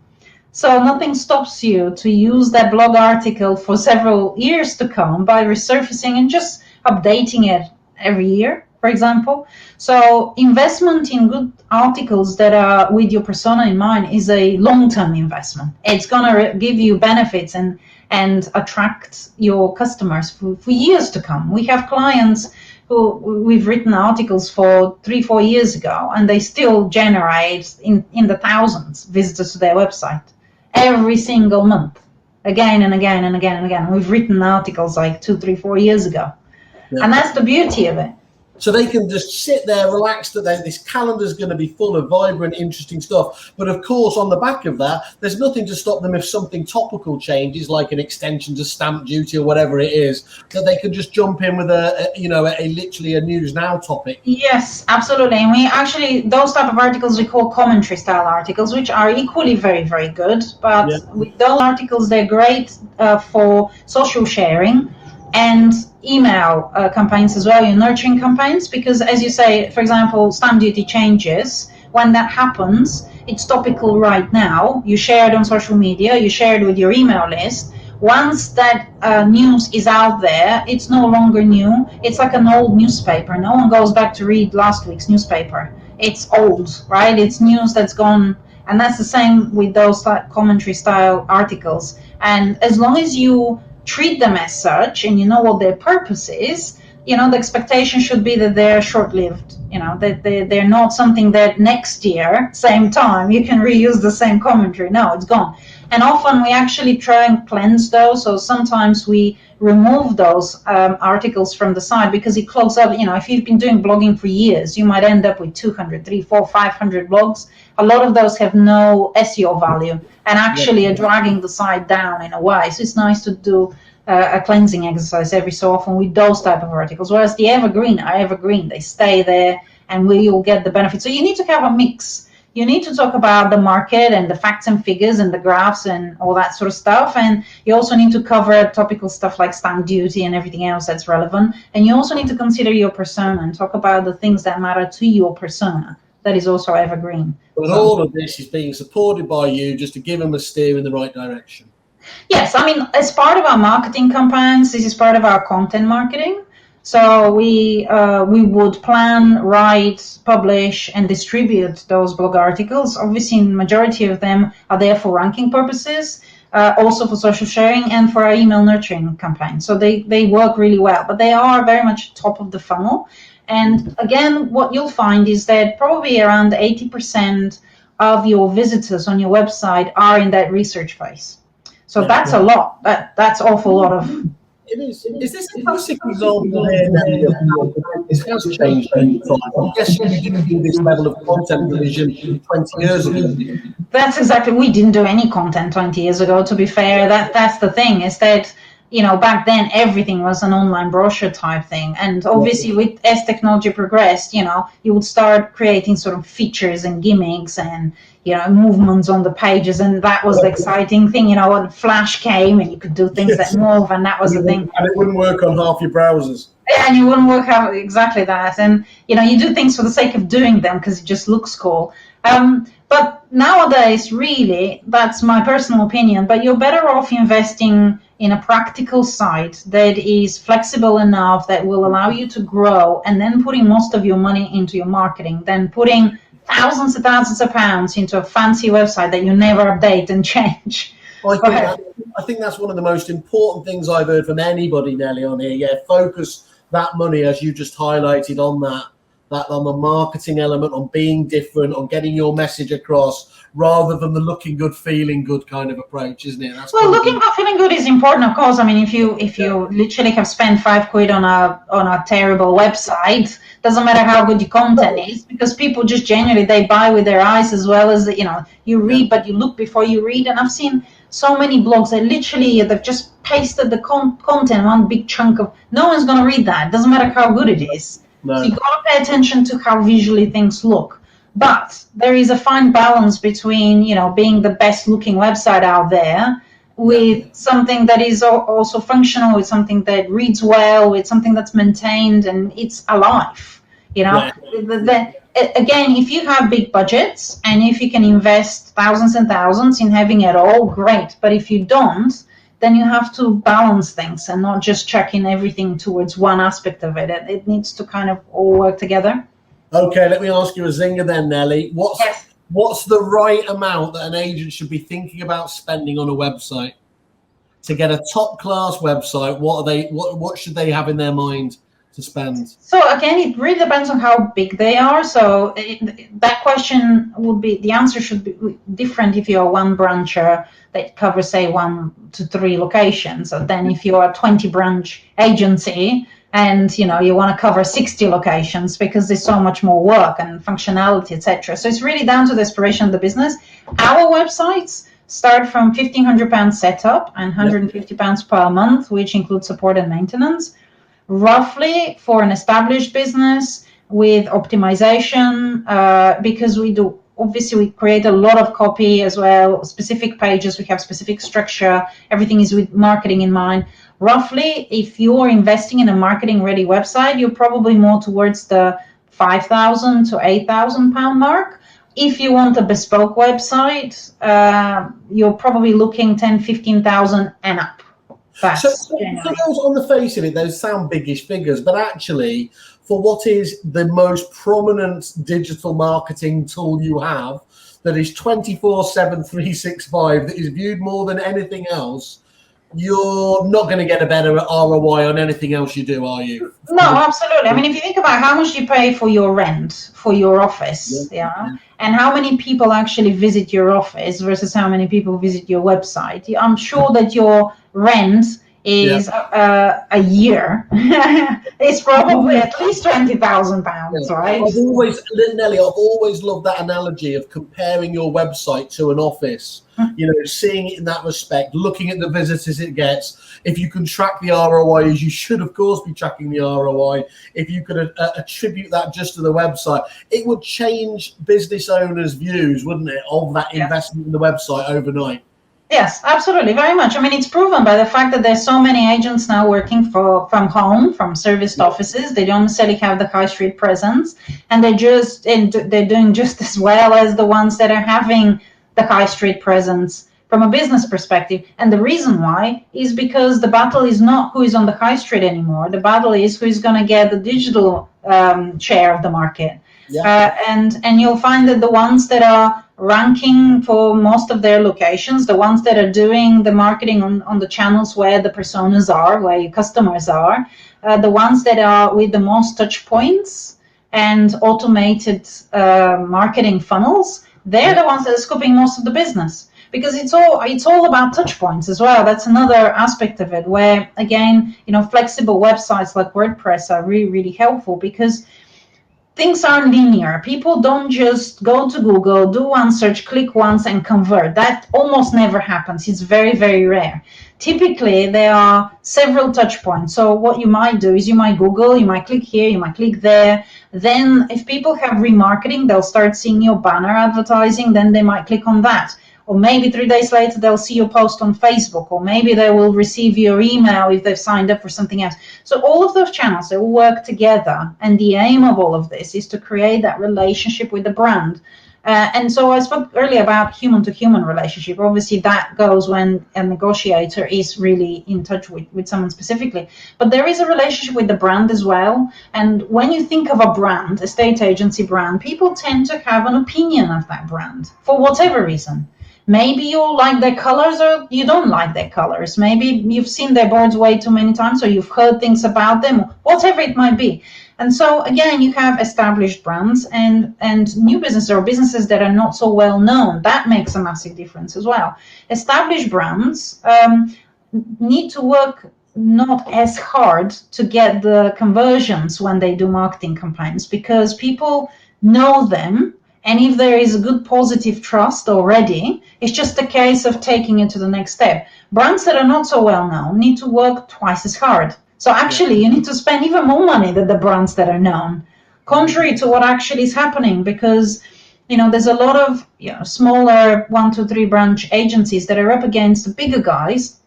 So nothing stops you to use that blog article for several years to come by resurfacing and just updating it every year, for example. So investment in good articles that are with your persona in mind is a long-term investment. It's going to give you benefits and attract your customers for years to come. We have clients who we've written articles for 3-4 years ago, and they still generate in the thousands visitors to their website every single month, again and again and again and again. We've written articles like 2-3-4 years ago. And that's the beauty of it. So they can just sit there relaxed that this calendar is going to be full of vibrant, interesting stuff. But of course, on the back of that, there's nothing to stop them if something topical changes, like an extension to stamp duty or whatever it is, that they can just jump in with literally a news now topic. Yes, absolutely. And we actually, those type of articles we call commentary style articles, which are equally very, very good. But with those articles, they're great for social sharing and email campaigns as well, your nurturing campaigns, because as you say, for example, stamp duty changes. When that happens, it's topical right now. You share it on social media, you share it with your email list. Once that news is out there, it's no longer new. It's like an old newspaper. No one goes back to read last week's newspaper. It's old, right? It's news that's gone. And that's the same with those commentary style articles. And as long as you treat them as such and you know what their purpose is, the expectation should be that they're short-lived, that they're not something that next year, same time, you can reuse the same commentary. No, it's gone. And often we actually try and cleanse those. So sometimes we remove those articles from the site because it clogs up. If you've been doing blogging for years, you might end up with 200, 300, 400, 500 blogs. A lot of those have no SEO value and actually are dragging the site down in a way. So it's nice to do a cleansing exercise every so often with those type of articles. Whereas the evergreen are evergreen. They stay there and you'll get the benefit. So you need to have a mix. You need to talk about the market and the facts and figures and the graphs and all that sort of stuff. And you also need to cover topical stuff like stamp duty and everything else that's relevant. And you also need to consider your persona and talk about the things that matter to your persona. That is also evergreen. But all of this is being supported by you just to give them a steer in the right direction. Yes, as part of our marketing campaigns, this is part of our content marketing. So we would plan, write, publish, and distribute those blog articles. Obviously, the majority of them are there for ranking purposes, also for social sharing and for our email nurturing campaign. So they work really well, but they are very much top of the funnel. And again, what you'll find is that probably around 80% of your visitors on your website are in that research phase. So that's a lot. That's awful lot of It is. Is this a classic example here now of how the business has changed over time? I'm guessing you didn't do this level of content provision 20 years ago. That's exactly. We didn't do any content 20 years ago. To be fair, that's the thing, is that back then everything was an online brochure type thing, and obviously as technology progressed, you would start creating sort of features and gimmicks and movements on the pages, and that was the exciting thing. When Flash came and you could do things that move, and that was the thing. And it wouldn't work on half your browsers. Yeah, and you wouldn't work out exactly that, and you do things for the sake of doing them because it just looks cool. But nowadays, really, that's my personal opinion, but you're better off investing in a practical site that is flexible enough that will allow you to grow, and then putting most of your money into your marketing than putting thousands of pounds into a fancy website that you never update and change. I think that's one of the most important things I've heard from anybody, Nelly, on here. Yeah, focus that money, as you just highlighted, on that on the marketing element, on being different, on getting your message across, rather than the looking good, feeling good kind of approach, isn't it? Looking good, feeling good is important, of course. I mean, if you literally have spent £5 on a terrible website, doesn't matter how good your content is, because people just genuinely, they buy with their eyes as well as you read, but you look before you read. And I've seen so many blogs that literally they've just pasted the content, one big chunk of, no one's going to read that. It doesn't matter how good it is. No. So you've got to pay attention to how visually things look. But there is a fine balance between, being the best looking website out there with something that is also functional, with something that reads well, with something that's maintained and it's alive. Again, if you have big budgets and if you can invest thousands and thousands in having it all, great. But if you don't, then you have to balance things and not just checking everything towards one aspect of it. It needs to kind of all work together. Okay, let me ask you a zinger then, Nelly. What's the right amount that an agent should be thinking about spending on a website to get a top-class website? What should they have in their mind to spend? So again, it really depends on how big they are. So that question would be, the answer should be different if you're one brancher that covers, say, 1 to 3 locations. So then if you're a 20 branch agency and you want to cover 60 locations, because there's so much more work and functionality, etc. So it's really down to the aspiration of the business. Our websites start from £1,500 setup and £150 per month, which includes support and maintenance. Roughly for an established business with optimization, because we create a lot of copy as well, specific pages, we have specific structure, everything is with marketing in mind. Roughly, if you're investing in a marketing ready website, you're probably more towards the £5,000 to £8,000 mark. If you want a bespoke website, you're probably looking 10, 15,000 and up. So those, on the face of it, those sound biggish figures, but actually, for what is the most prominent digital marketing tool you have, that is 24/7, 365, that is viewed more than anything else, you're not going to get a better ROI on anything else you do, are you? No, absolutely. I mean, if you think about how much you pay for your rent, for your office, and how many people actually visit your office versus how many people visit your website, I'm sure that your rent is a year. It's probably at least £20,000, right? Nelly, I've always loved that analogy of comparing your website to an office. Seeing it in that respect, looking at the visitors it gets. If you can track the ROI, as you should, of course, be tracking the ROI. If you could attribute that just to the website, it would change business owners' views, wouldn't it, of that investment in the website overnight? Yes, absolutely, very much. I mean, it's proven by the fact that there's so many agents now working from home, from serviced offices. They don't necessarily have the high street presence, and they're doing just as well as the ones that are having the high street presence from a business perspective. And the reason why is because the battle is not who is on the high street anymore. The battle is who is going to get the digital share of the market. And you'll find that the ones that are ranking for most of their locations, the ones that are doing the marketing on the channels where the personas are, where your customers are, the ones that are with the most touch points and automated marketing funnels, they're the ones that are scooping most of the business. because it's all about touch points as well. That's another aspect of it, where again, flexible websites like WordPress are really, really helpful, because things aren't linear. People don't just go to Google, do one search, click once and convert. That almost never happens. It's very, very rare. Typically, there are several touch points. So what you might do is you might Google, you might click here, you might click there. Then if people have remarketing, they'll start seeing your banner advertising, then they might click on that. Or maybe 3 days later, they'll see your post on Facebook, or maybe they will receive your email if they've signed up for something else. So all of those channels, they all work together. And the aim of all of this is to create that relationship with the brand. And so I spoke earlier about human-to-human relationship. Obviously, that goes when a negotiator is really in touch with someone specifically. But there is a relationship with the brand as well. And when you think of a brand, estate agency brand, people tend to have an opinion of that brand for whatever reason. Maybe you like their colors or you don't like their colors. Maybe you've seen their boards way too many times, or you've heard things about them, whatever it might be. And so again, you have established brands and new businesses or businesses that are not so well known. That makes a massive difference as well. Established brands need to work not as hard to get the conversions when they do marketing campaigns, because people know them. And if there is a good positive trust already, it's just a case of taking it to the next step. Brands that are not so well known need to work twice as hard. So actually, you need to spend even more money than the brands that are known, contrary to what actually is happening, because there's a lot of smaller 1, 2, 3 branch agencies that are up against the bigger guys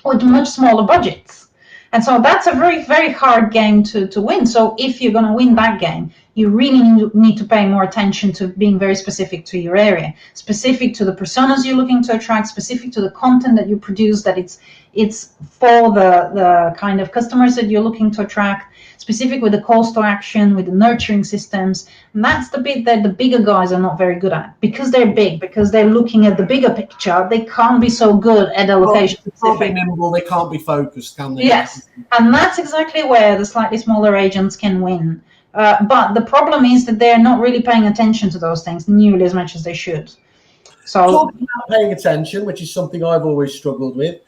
with much smaller budgets. And so that's a very, very hard game to win. So if you're going to win that game, you really need to pay more attention to being very specific to your area, specific to the personas you're looking to attract, specific to the content that you produce, that it's for the kind of customers that you're looking to attract, specific with the calls to action, with the nurturing systems. And that's the bit that the bigger guys are not very good at, because they're big, because they're looking at the bigger picture. They can't be so good at allocation. They can't be nimble, they can't be focused, can they? Yes, and that's exactly where the slightly smaller agents can win. But the problem is that they're not really paying attention to those things nearly as much as they should. So talking about paying attention, which is something I've always struggled with.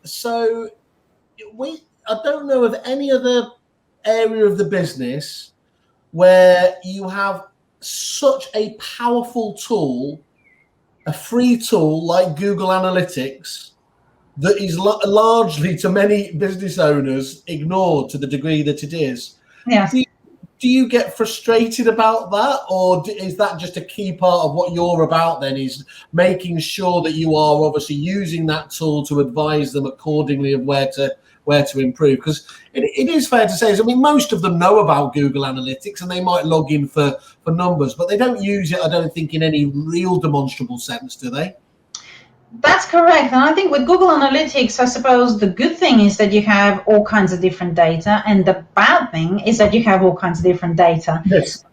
So I don't know of any other area of the business where you have such a powerful tool, a free tool like Google Analytics, that is largely, to many business owners, ignored to the degree that it is. Yes. Do you get frustrated about that, or is that just a key part of what you're about then, is making sure that you are obviously using that tool to advise them accordingly of where to improve? Because it is fair to say, I mean, most of them know about Google Analytics and they might log in for numbers, but they don't use it, I don't think, in any real demonstrable sense, do they? That's correct. And I think with Google Analytics, I suppose the good thing is that you have all kinds of different data, and the bad thing is that you have all kinds of different data. Yes.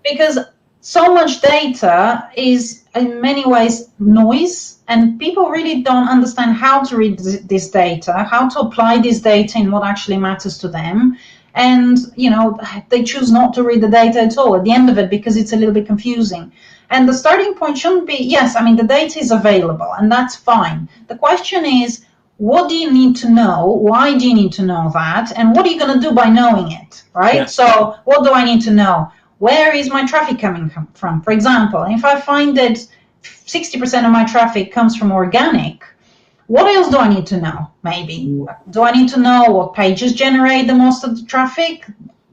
Because so much data is in many ways noise, and people really don't understand how to read this data, how to apply this data in what actually matters to them. And, they choose not to read the data at all at the end of it, because it's a little bit confusing. And the starting point shouldn't be, yes, I mean, the data is available and that's fine. The question is, what do you need to know? Why do you need to know that? And what are you going to do by knowing it, right? Yeah. So what do I need to know? Where is my traffic coming from? For example, if I find that 60% of my traffic comes from organic, what else do I need to know? Maybe. Do I need to know what pages generate the most of the traffic?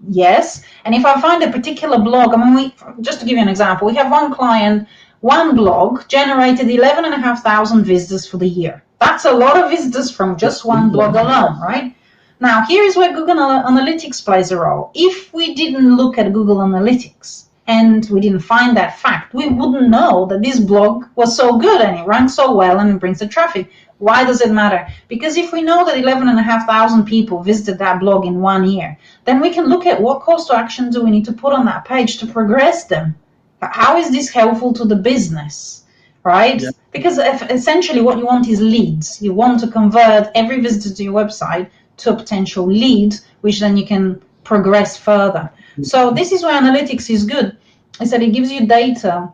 Yes. And if I find a particular blog, I mean, just to give you an example, we have one client, one blog generated 11,500 visitors for the year. That's a lot of visitors from just one blog alone, right? Now, here is where Google Analytics plays a role. If we didn't look at Google Analytics and we didn't find that fact, we wouldn't know that this blog was so good and it ranks so well and it brings the traffic. Why does it matter? Because if we know that 11,500 people visited that blog in 1 year, then we can look at what calls to action do we need to put on that page to progress them. How is this helpful to the business, right? Yeah. Because essentially what you want is leads. You want to convert every visitor to your website to a potential lead, which then you can progress further. So this is where analytics is good, is that it gives you data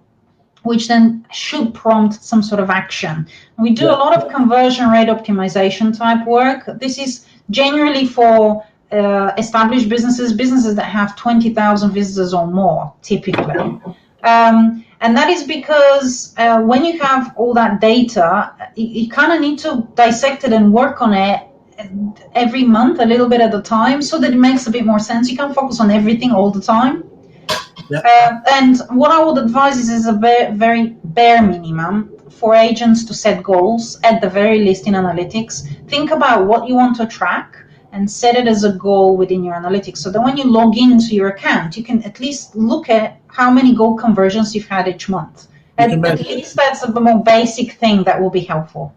which then should prompt some sort of action. We do a lot of conversion rate optimization type work. This is generally for established businesses that have 20,000 visitors or more, typically. And that is because when you have all that data, you kind of need to dissect it and work on it every month, a little bit at a time, so that it makes a bit more sense. You can't focus on everything all the time. And what I would advise is a very bare minimum for agents to set goals, at the very least in analytics. Think about what you want to track and set it as a goal within your analytics, so that when you log into your account, you can at least look at how many goal conversions you've had each month. At least that's a more basic thing that will be helpful.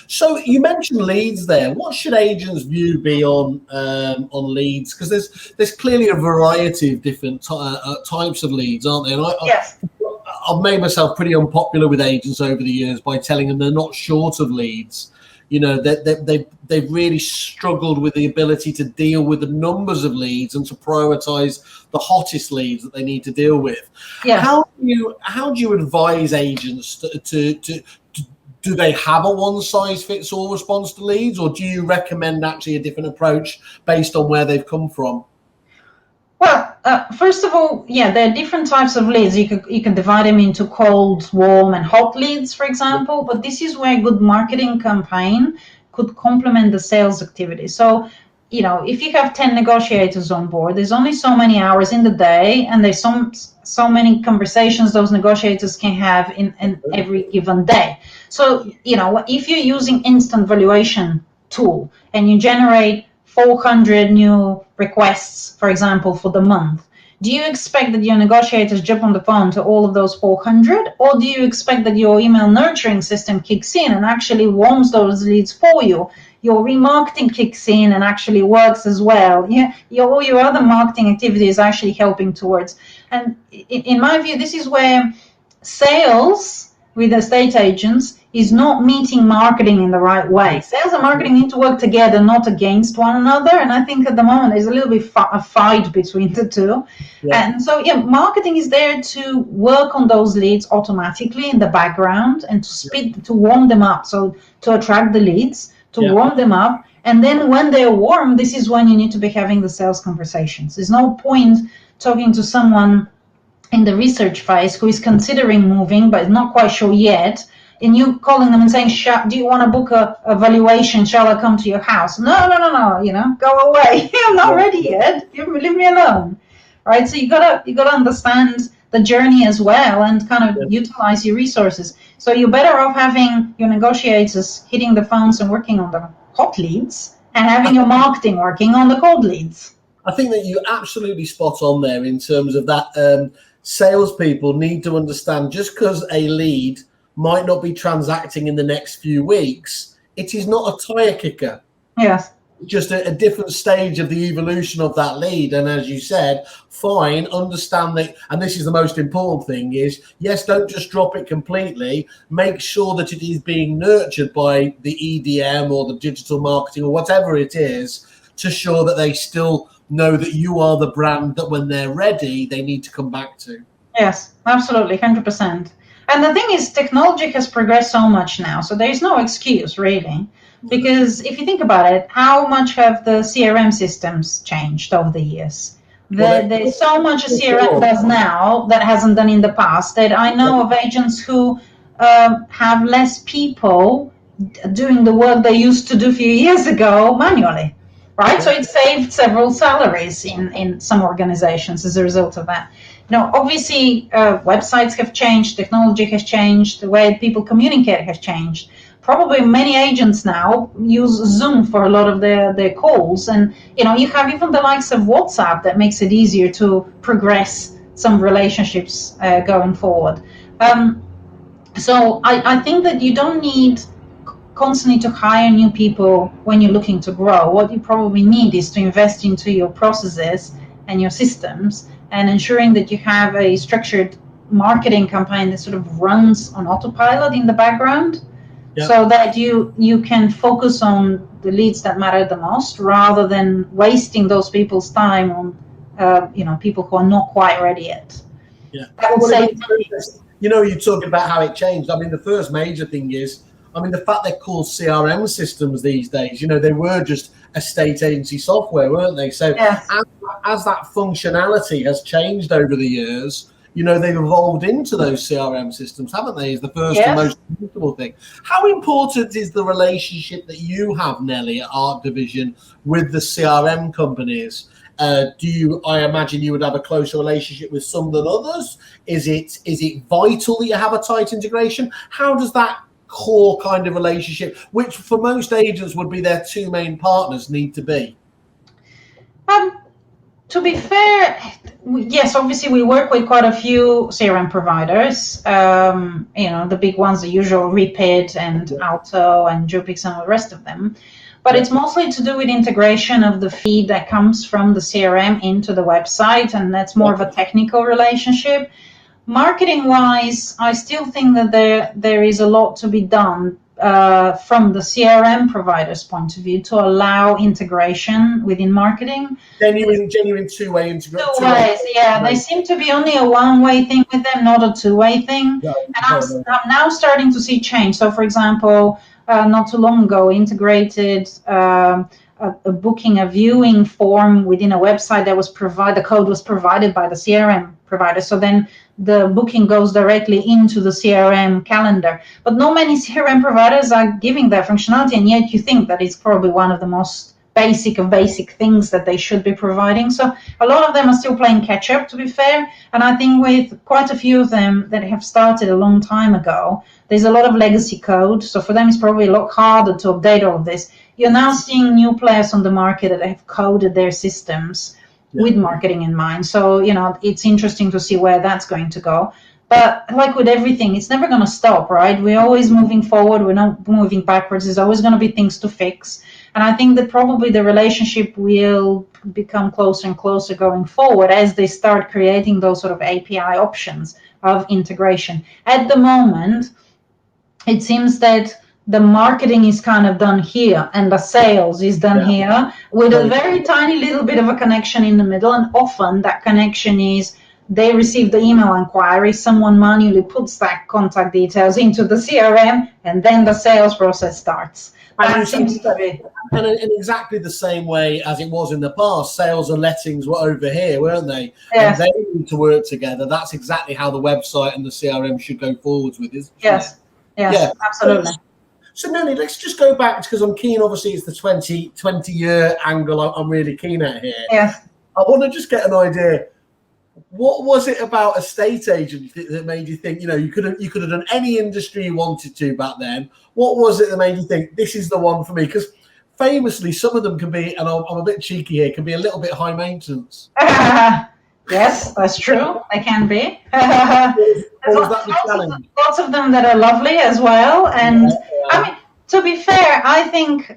So you mentioned leads there. What should agents' view be on leads? Because there's clearly a variety of different types of leads, aren't there? And Yes. I've made myself pretty unpopular with agents over the years by telling them they're not short of leads. You know, they've really struggled with the ability to deal with the numbers of leads and to prioritize the hottest leads that they need to deal with. Yes. How do you advise agents to do they have a one-size-fits-all response to leads, or do you recommend actually a different approach based on where they've come from? Well, first of all, there are different types of leads. You can divide them into cold, warm, and hot leads, for example. But this is where a good marketing campaign could complement the sales activity. So, you know, if you have 10 negotiators on board, there's only so many hours in the day, and there's so many conversations those negotiators can have in every given day. So, you know, if you're using instant valuation tool and you generate 400 new requests, for example, for the month, do you expect that your negotiators jump on the phone to all of those 400, or do you expect that your email nurturing system kicks in and actually warms those leads for you? Your remarketing kicks in and actually works as well. All your other marketing activity is actually helping towards. And in my view, this is where sales with estate agents is not meeting marketing in the right way. Sales and marketing need to work together, not against one another. And I think at the moment there's a little bit a fight between the two. And so, marketing is there to work on those leads automatically in the background and to warm them up. So to attract the leads, to warm them up. And then when they're warm, this is when you need to be having the sales conversations. There's no point talking to someone in the research phase who is considering moving but is not quite sure yet, and you calling them and saying, do you want to book a valuation? Shall I come to your house? No, you know, go away. I'm not ready yet. Leave me alone. Right? So you gotta understand the journey as well and kind of utilize your resources. So you're better off having your negotiators hitting the phones and working on the hot leads and having your marketing working on the cold leads. I think that you're absolutely spot on there in terms of that. Salespeople need to understand, just because a lead might not be transacting in the next few weeks, it is not a tire kicker. Yes. Just a different stage of the evolution of that lead. And as you said, fine, understand that. And this is the most important thing is, yes, don't just drop it completely. Make sure that it is being nurtured by the EDM or the digital marketing or whatever it is, to show that they still know that you are the brand that when they're ready, they need to come back to. Yes, absolutely, 100%. And the thing is, technology has progressed so much now, so there is no excuse, really. Because if you think about it, how much have the CRM systems changed over the years? There's so much a CRM does now that hasn't done in the past, that I know of agents who have less people doing the work they used to do a few years ago manually. Right, so it saved several salaries in some organizations as a result of that. Now, obviously, websites have changed, technology has changed, the way people communicate has changed. Probably many agents now use Zoom for a lot of their calls, and you have even the likes of WhatsApp that makes it easier to progress some relationships going forward. So I think that you don't need constantly to hire new people when you're looking to grow. What you probably need is to invest into your processes and your systems, and ensuring that you have a structured marketing campaign that sort of runs on autopilot in the background, so that you can focus on the leads that matter the most, rather than wasting those people's time on people who are not quite ready yet. Yeah. That would save You know, you're talking about how it changed. I mean, the first major thing is, I mean, the fact they're called CRM systems these days, you know, they were just estate agency software, weren't they? So Yes. as that functionality has changed over the years, you know, they've evolved into those CRM systems, haven't they? Is the first and most important thing. How important is the relationship that you have, Nelly, at Art Division with the CRM companies? I imagine you would have a closer relationship with some than others? Is it vital that you have a tight integration? How does that core kind of relationship, which for most agents would be their two main partners, need to be? To be fair, yes, obviously we work with quite a few CRM providers. You know, the big ones, the usual Repeat and Alto and Jupix and all the rest of them. But it's mostly to do with integration of the feed that comes from the CRM into the website, and that's more of a technical relationship. Marketing-wise, I still think that there is a lot to be done from the CRM provider's point of view to allow integration within marketing. Genuine two-way integration. Two ways, yeah. They seem to be only a one-way thing with them, not a two-way thing. I'm now starting to see change. So, for example, not too long ago, integrated a booking, a viewing form within a website that was the code was provided by the CRM provider. So then the booking goes directly into the CRM calendar. But not many CRM providers are giving that functionality, and yet you think that it's probably one of the most basic of basic things that they should be providing. So a lot of them are still playing catch up, to be fair. And I think with quite a few of them that have started a long time ago, there's a lot of legacy code. So for them, it's probably a lot harder to update all of this. You're now seeing new players on the market that have coded their systems with marketing in mind. So, you know, it's interesting to see where that's going to go. But like with everything, it's never going to stop, right? We're always moving forward. We're not moving backwards. There's always going to be things to fix. And I think that probably the relationship will become closer and closer going forward as they start creating those sort of API options of integration. At the moment, it seems that the marketing is kind of done here and the sales is done here with a very tiny little bit of a connection in the middle. And often that connection is they receive the email inquiry, someone manually puts that contact details into the CRM, and then the sales process starts. And in exactly the same way as it was in the past, sales and lettings were over here, weren't they? Yes. And they need to work together. That's exactly how the website and the CRM should go forwards with, isn't it? Yes, absolutely. So Nelly, let's just go back, because I'm keen, obviously it's the 20-year angle I'm really keen at here. Yes. I want to just get an idea. What was it about estate agent that made you think, you know, you could have done any industry you wanted to back then? What was it that made you think this is the one for me? Because famously, some of them can be, and I'm a bit cheeky here, can be a little bit high maintenance. Yes, that's true. They can be. Lots of them that are lovely as well. And I mean, to be fair, I think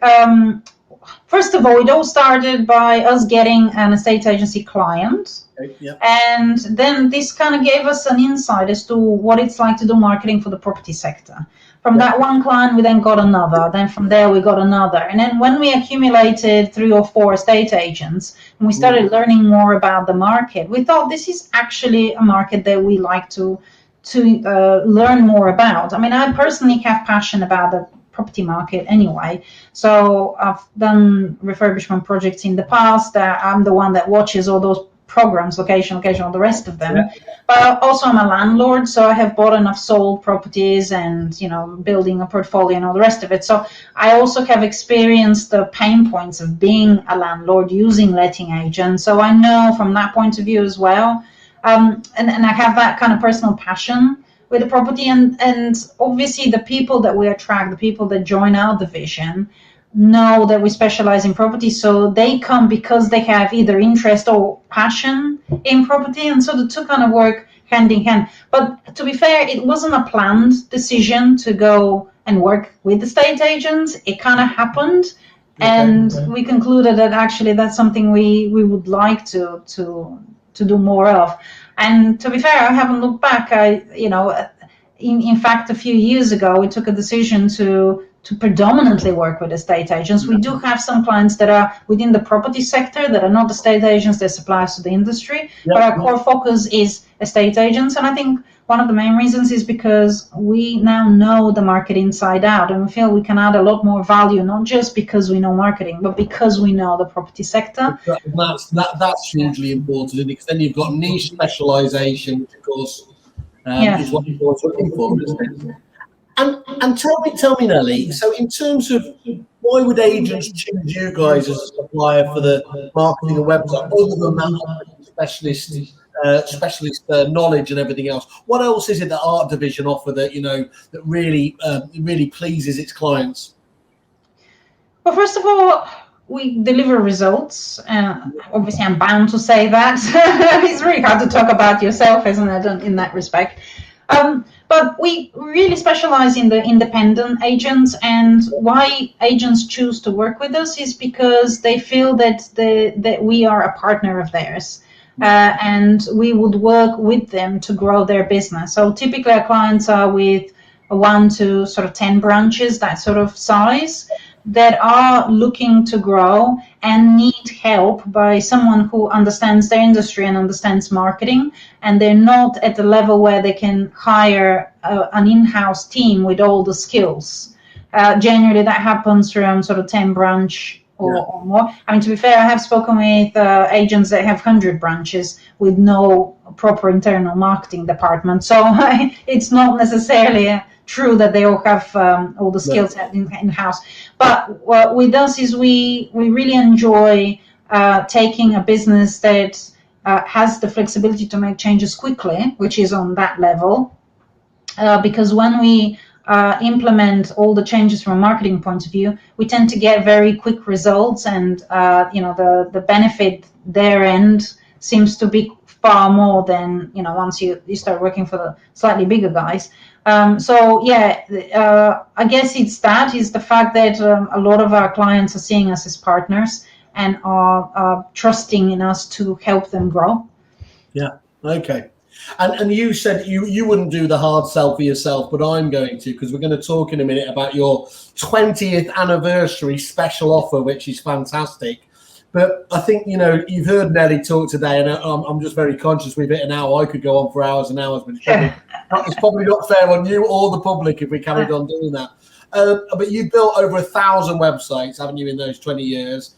first of all, it all started by us getting an estate agency client. And then this kind of gave us an insight as to what it's like to do marketing for the property sector. From that one client, we then got another. Then from there, we got another. And then when we accumulated 3 or 4 estate agents, and we started learning more about the market, we thought this is actually a market that we like to learn more about. I mean, I personally have passion about the property market anyway. So I've done refurbishment projects in the past. I'm the one that watches all those programs, location, all the rest of them. But also I'm a landlord, so I have bought enough sold properties and, you know, building a portfolio and all the rest of it. So I also have experienced the pain points of being a landlord using letting agents. So I know from that point of view as well. And I have that kind of personal passion with the property, and obviously the people that we attract, the people that join our division, know that we specialize in property, so they come because they have either interest or passion in property, and so the two kind of work hand in hand. But to be fair, it wasn't a planned decision to go and work with estate agents. It kind of happened, and we concluded that actually that's something we would like to do more of. And to be fair, I haven't looked back. In fact, a few years ago, we took a decision to predominantly work with estate agents. We do have some clients that are within the property sector that are not estate agents, they're suppliers to the industry, but our core focus is estate agents. And I think one of the main reasons is because we now know the market inside out, and we feel we can add a lot more value, not just because we know marketing, but because we know the property sector. That's hugely important, isn't it? Because then you've got niche specialisation, which of course is what you're looking for, isn't it? And tell me, Nelly. So, in terms of why would agents choose you guys as a supplier for the marketing and website, other than that specialist knowledge and everything else? What else is it that Art Division offer that that really pleases its clients? Well, first of all, we deliver results. Obviously, I'm bound to say that. It's really hard to talk about yourself, isn't it, in that respect? But we really specialize in the independent agents, and why agents choose to work with us is because they feel that we are a partner of theirs, and we would work with them to grow their business. So typically our clients are with 1 to sort of 10 branches, that sort of size, that are looking to grow and need help by someone who understands their industry and understands marketing, and they're not at the level where they can hire an in-house team with all the skills. Generally, that happens from sort of 10 branch or more. I mean, to be fair, I have spoken with agents that have 100 branches with no proper internal marketing department. So it's not necessarily true that they all have all the skills in-house. But what with us is we really enjoy taking a business that has the flexibility to make changes quickly, which is on that level. Because when we implement all the changes from a marketing point of view, we tend to get very quick results, and the benefit their end seems to be far more than once you start working for the slightly bigger guys. I guess it's the fact that a lot of our clients are seeing us as partners and are trusting in us to help them grow. Yeah. Okay. And you said you wouldn't do the hard sell for yourself, but I'm going to, because we're going to talk in a minute about your 20th anniversary special offer, which is fantastic. But I think, you've heard Nelly talk today, and I'm just very conscious we've hit an hour. I could go on for hours and hours, but it's probably not fair on you or the public if we carried on doing that. But you've built over 1,000 websites, haven't you, in those 20 years?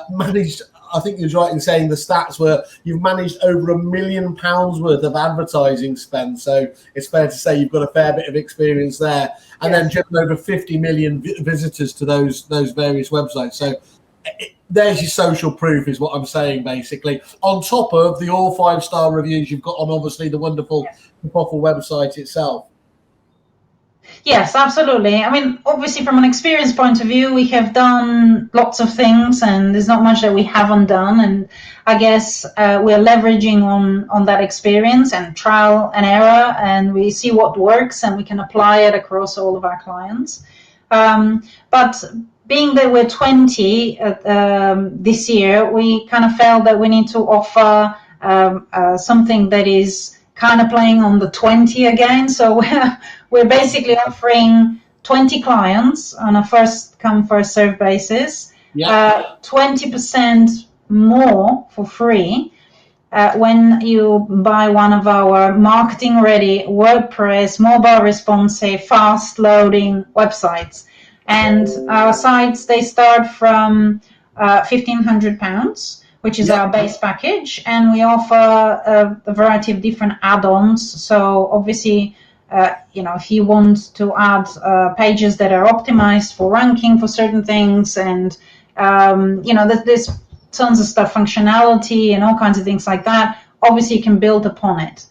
Managed, I think you're right in saying the stats were you've managed over £1 million worth of advertising spend. So it's fair to say you've got a fair bit of experience there. And then driven over 50 million visitors to those various websites. So there's your social proof, is what I'm saying, basically. On top of the all 5-star reviews you've got on, obviously, the wonderful Kerfuffle website itself. Yes, absolutely. I mean, obviously, from an experience point of view, we have done lots of things, and there's not much that we haven't done. And I guess we're leveraging on that experience and trial and error, and we see what works, and we can apply it across all of our clients. But being that we're 20 this year, we kind of felt that we need to offer something that is kind of playing on the 20 again. So we're basically offering 20 clients on a first come, first serve basis, 20% more for free when you buy one of our marketing ready WordPress, mobile responsive, fast loading websites. And our sites, they start from £1,500, which is our base package, and we offer a variety of different add-ons. So obviously, if you want to add pages that are optimized for ranking for certain things, and there's tons of stuff, functionality and all kinds of things like that, obviously you can build upon it.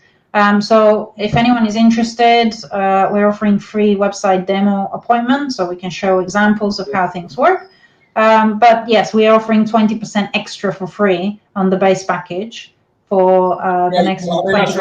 So if anyone is interested, we're offering free website demo appointments, so we can show examples of how things work. But yes, we are offering 20% extra for free on the base package for the next 20 rounds.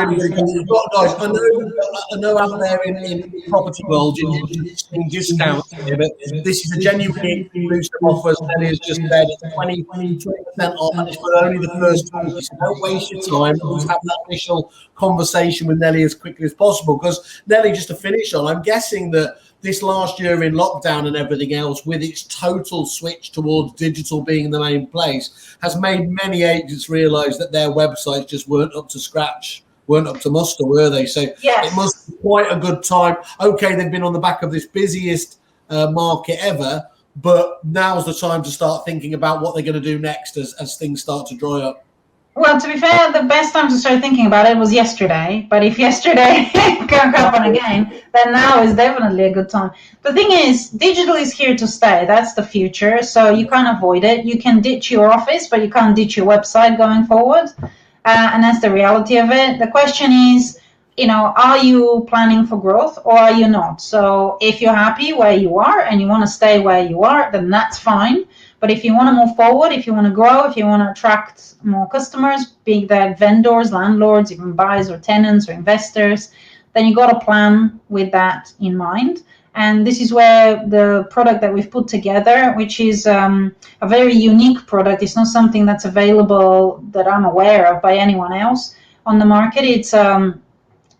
I know out there in property world, you're seeing discounts here, but this is a genuinely exclusive offer. As Nelly has just said, it's 20% off, and it's for only the first 20. So don't waste your time. Just have that initial conversation with Nelly as quickly as possible. Because Nelly, just to finish on, I'm guessing that this last year in lockdown and everything else, with its total switch towards digital being the main place, has made many agents realise that their websites just weren't up to scratch weren't up to muster, were they? So Yes. it must be quite a good time. Okay, they've been on the back of this busiest market ever, but now's the time to start thinking about what they're going to do next as things start to dry up. Well, to be fair, the best time to start thinking about it was yesterday. But if yesterday can happen again, then now is definitely a good time. The thing is, digital is here to stay. That's the future. So you can't avoid it. You can ditch your office, but you can't ditch your website going forward. And that's the reality of it. The question is, are you planning for growth or are you not? So if you're happy where you are and you want to stay where you are, then that's fine. But if you want to move forward, if you want to grow, if you want to attract more customers, be that vendors, landlords, even buyers or tenants or investors, then you got to plan with that in mind. And this is where the product that we've put together, which is a very unique product, it's not something that's available that I'm aware of by anyone else on the market. It's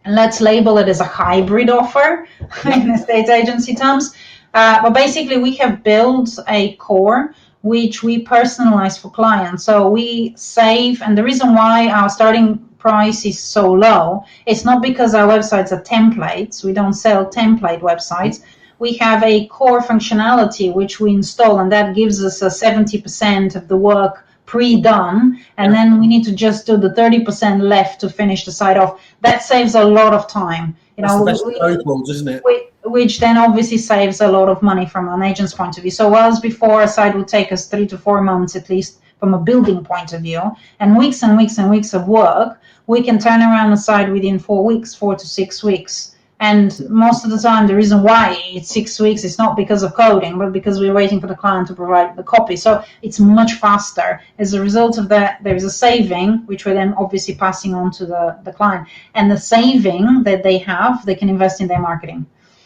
let's label it as a hybrid offer in estate agency terms. But basically, we have built a core which we personalize for clients. So we save, and the reason why our starting price is so low, it's not because our websites are templates. We don't sell template websites. We have a core functionality which we install, and that gives us a 70% of the work pre-done, and then we need to just do the 30% left to finish the site off. That saves a lot of time. That's the best of both, isn't it? Which then obviously saves a lot of money from an agent's point of view. So whereas before a site would take us 3 to 4 months at least from a building point of view, and weeks and weeks and weeks of work, we can turn around the site within 4 weeks, 4 to 6 weeks. And most of the time, the reason why it's 6 weeks is not because of coding, but because we're waiting for the client to provide the copy. So it's much faster. As a result of that, there is a saving, which we're then obviously passing on to the client. And the saving that they have, they can invest in their marketing.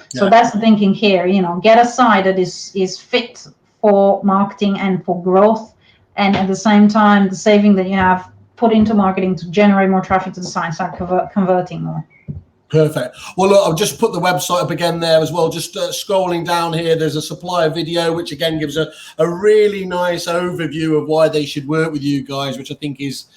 So that's the thinking here, get a site that is fit for marketing and for growth. And at the same time, the saving that you have put into marketing to generate more traffic to the site, start converting more. Perfect. Well, look, I've just put the website up again there as well. Just scrolling down here, there's a supplier video, which again gives a really nice overview of why they should work with you guys, which I think is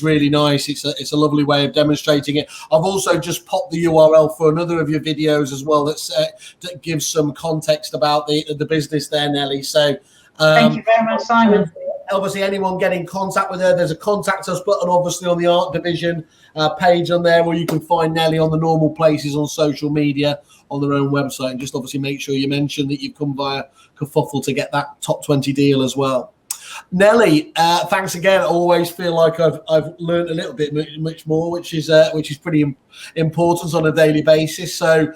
really nice. It's a lovely way of demonstrating it. I've also just popped the URL for another of your videos as well that gives some context about the business there, Nelly. So thank you very much, Simon. Obviously, anyone get in contact with her, there's a contact us button, obviously, on the art division page on there, where you can find Nelly on the normal places on social media, on their own website, and just obviously make sure you mention that you've come via Kerfuffle to get that top 20 deal as well. Nelly, thanks again. I always feel like I've learned a little bit much more, which is pretty important on a daily basis. So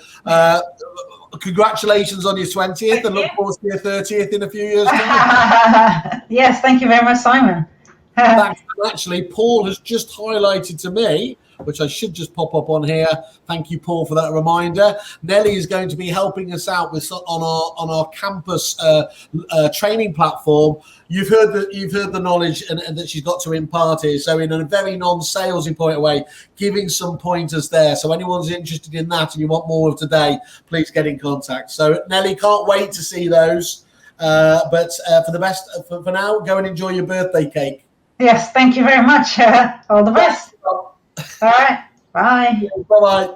congratulations on your 20th, and look forward to your 30th in a few years' time. Yes, thank you very much, Simon. Thanks. Actually, Paul has just highlighted to me, which I should just pop up on here. Thank you, Paul, for that reminder. Nelly is going to be helping us out with on our campus training platform. You've heard the knowledge and that she's got to impart here. So in a very non-salesy point of way, giving some pointers there. So anyone's interested in that and you want more of today, please get in contact. So Nelly, can't wait to see those. But for the best for now, go and enjoy your birthday cake. Yes, thank you very much. All the best. All right. Bye. Bye-bye.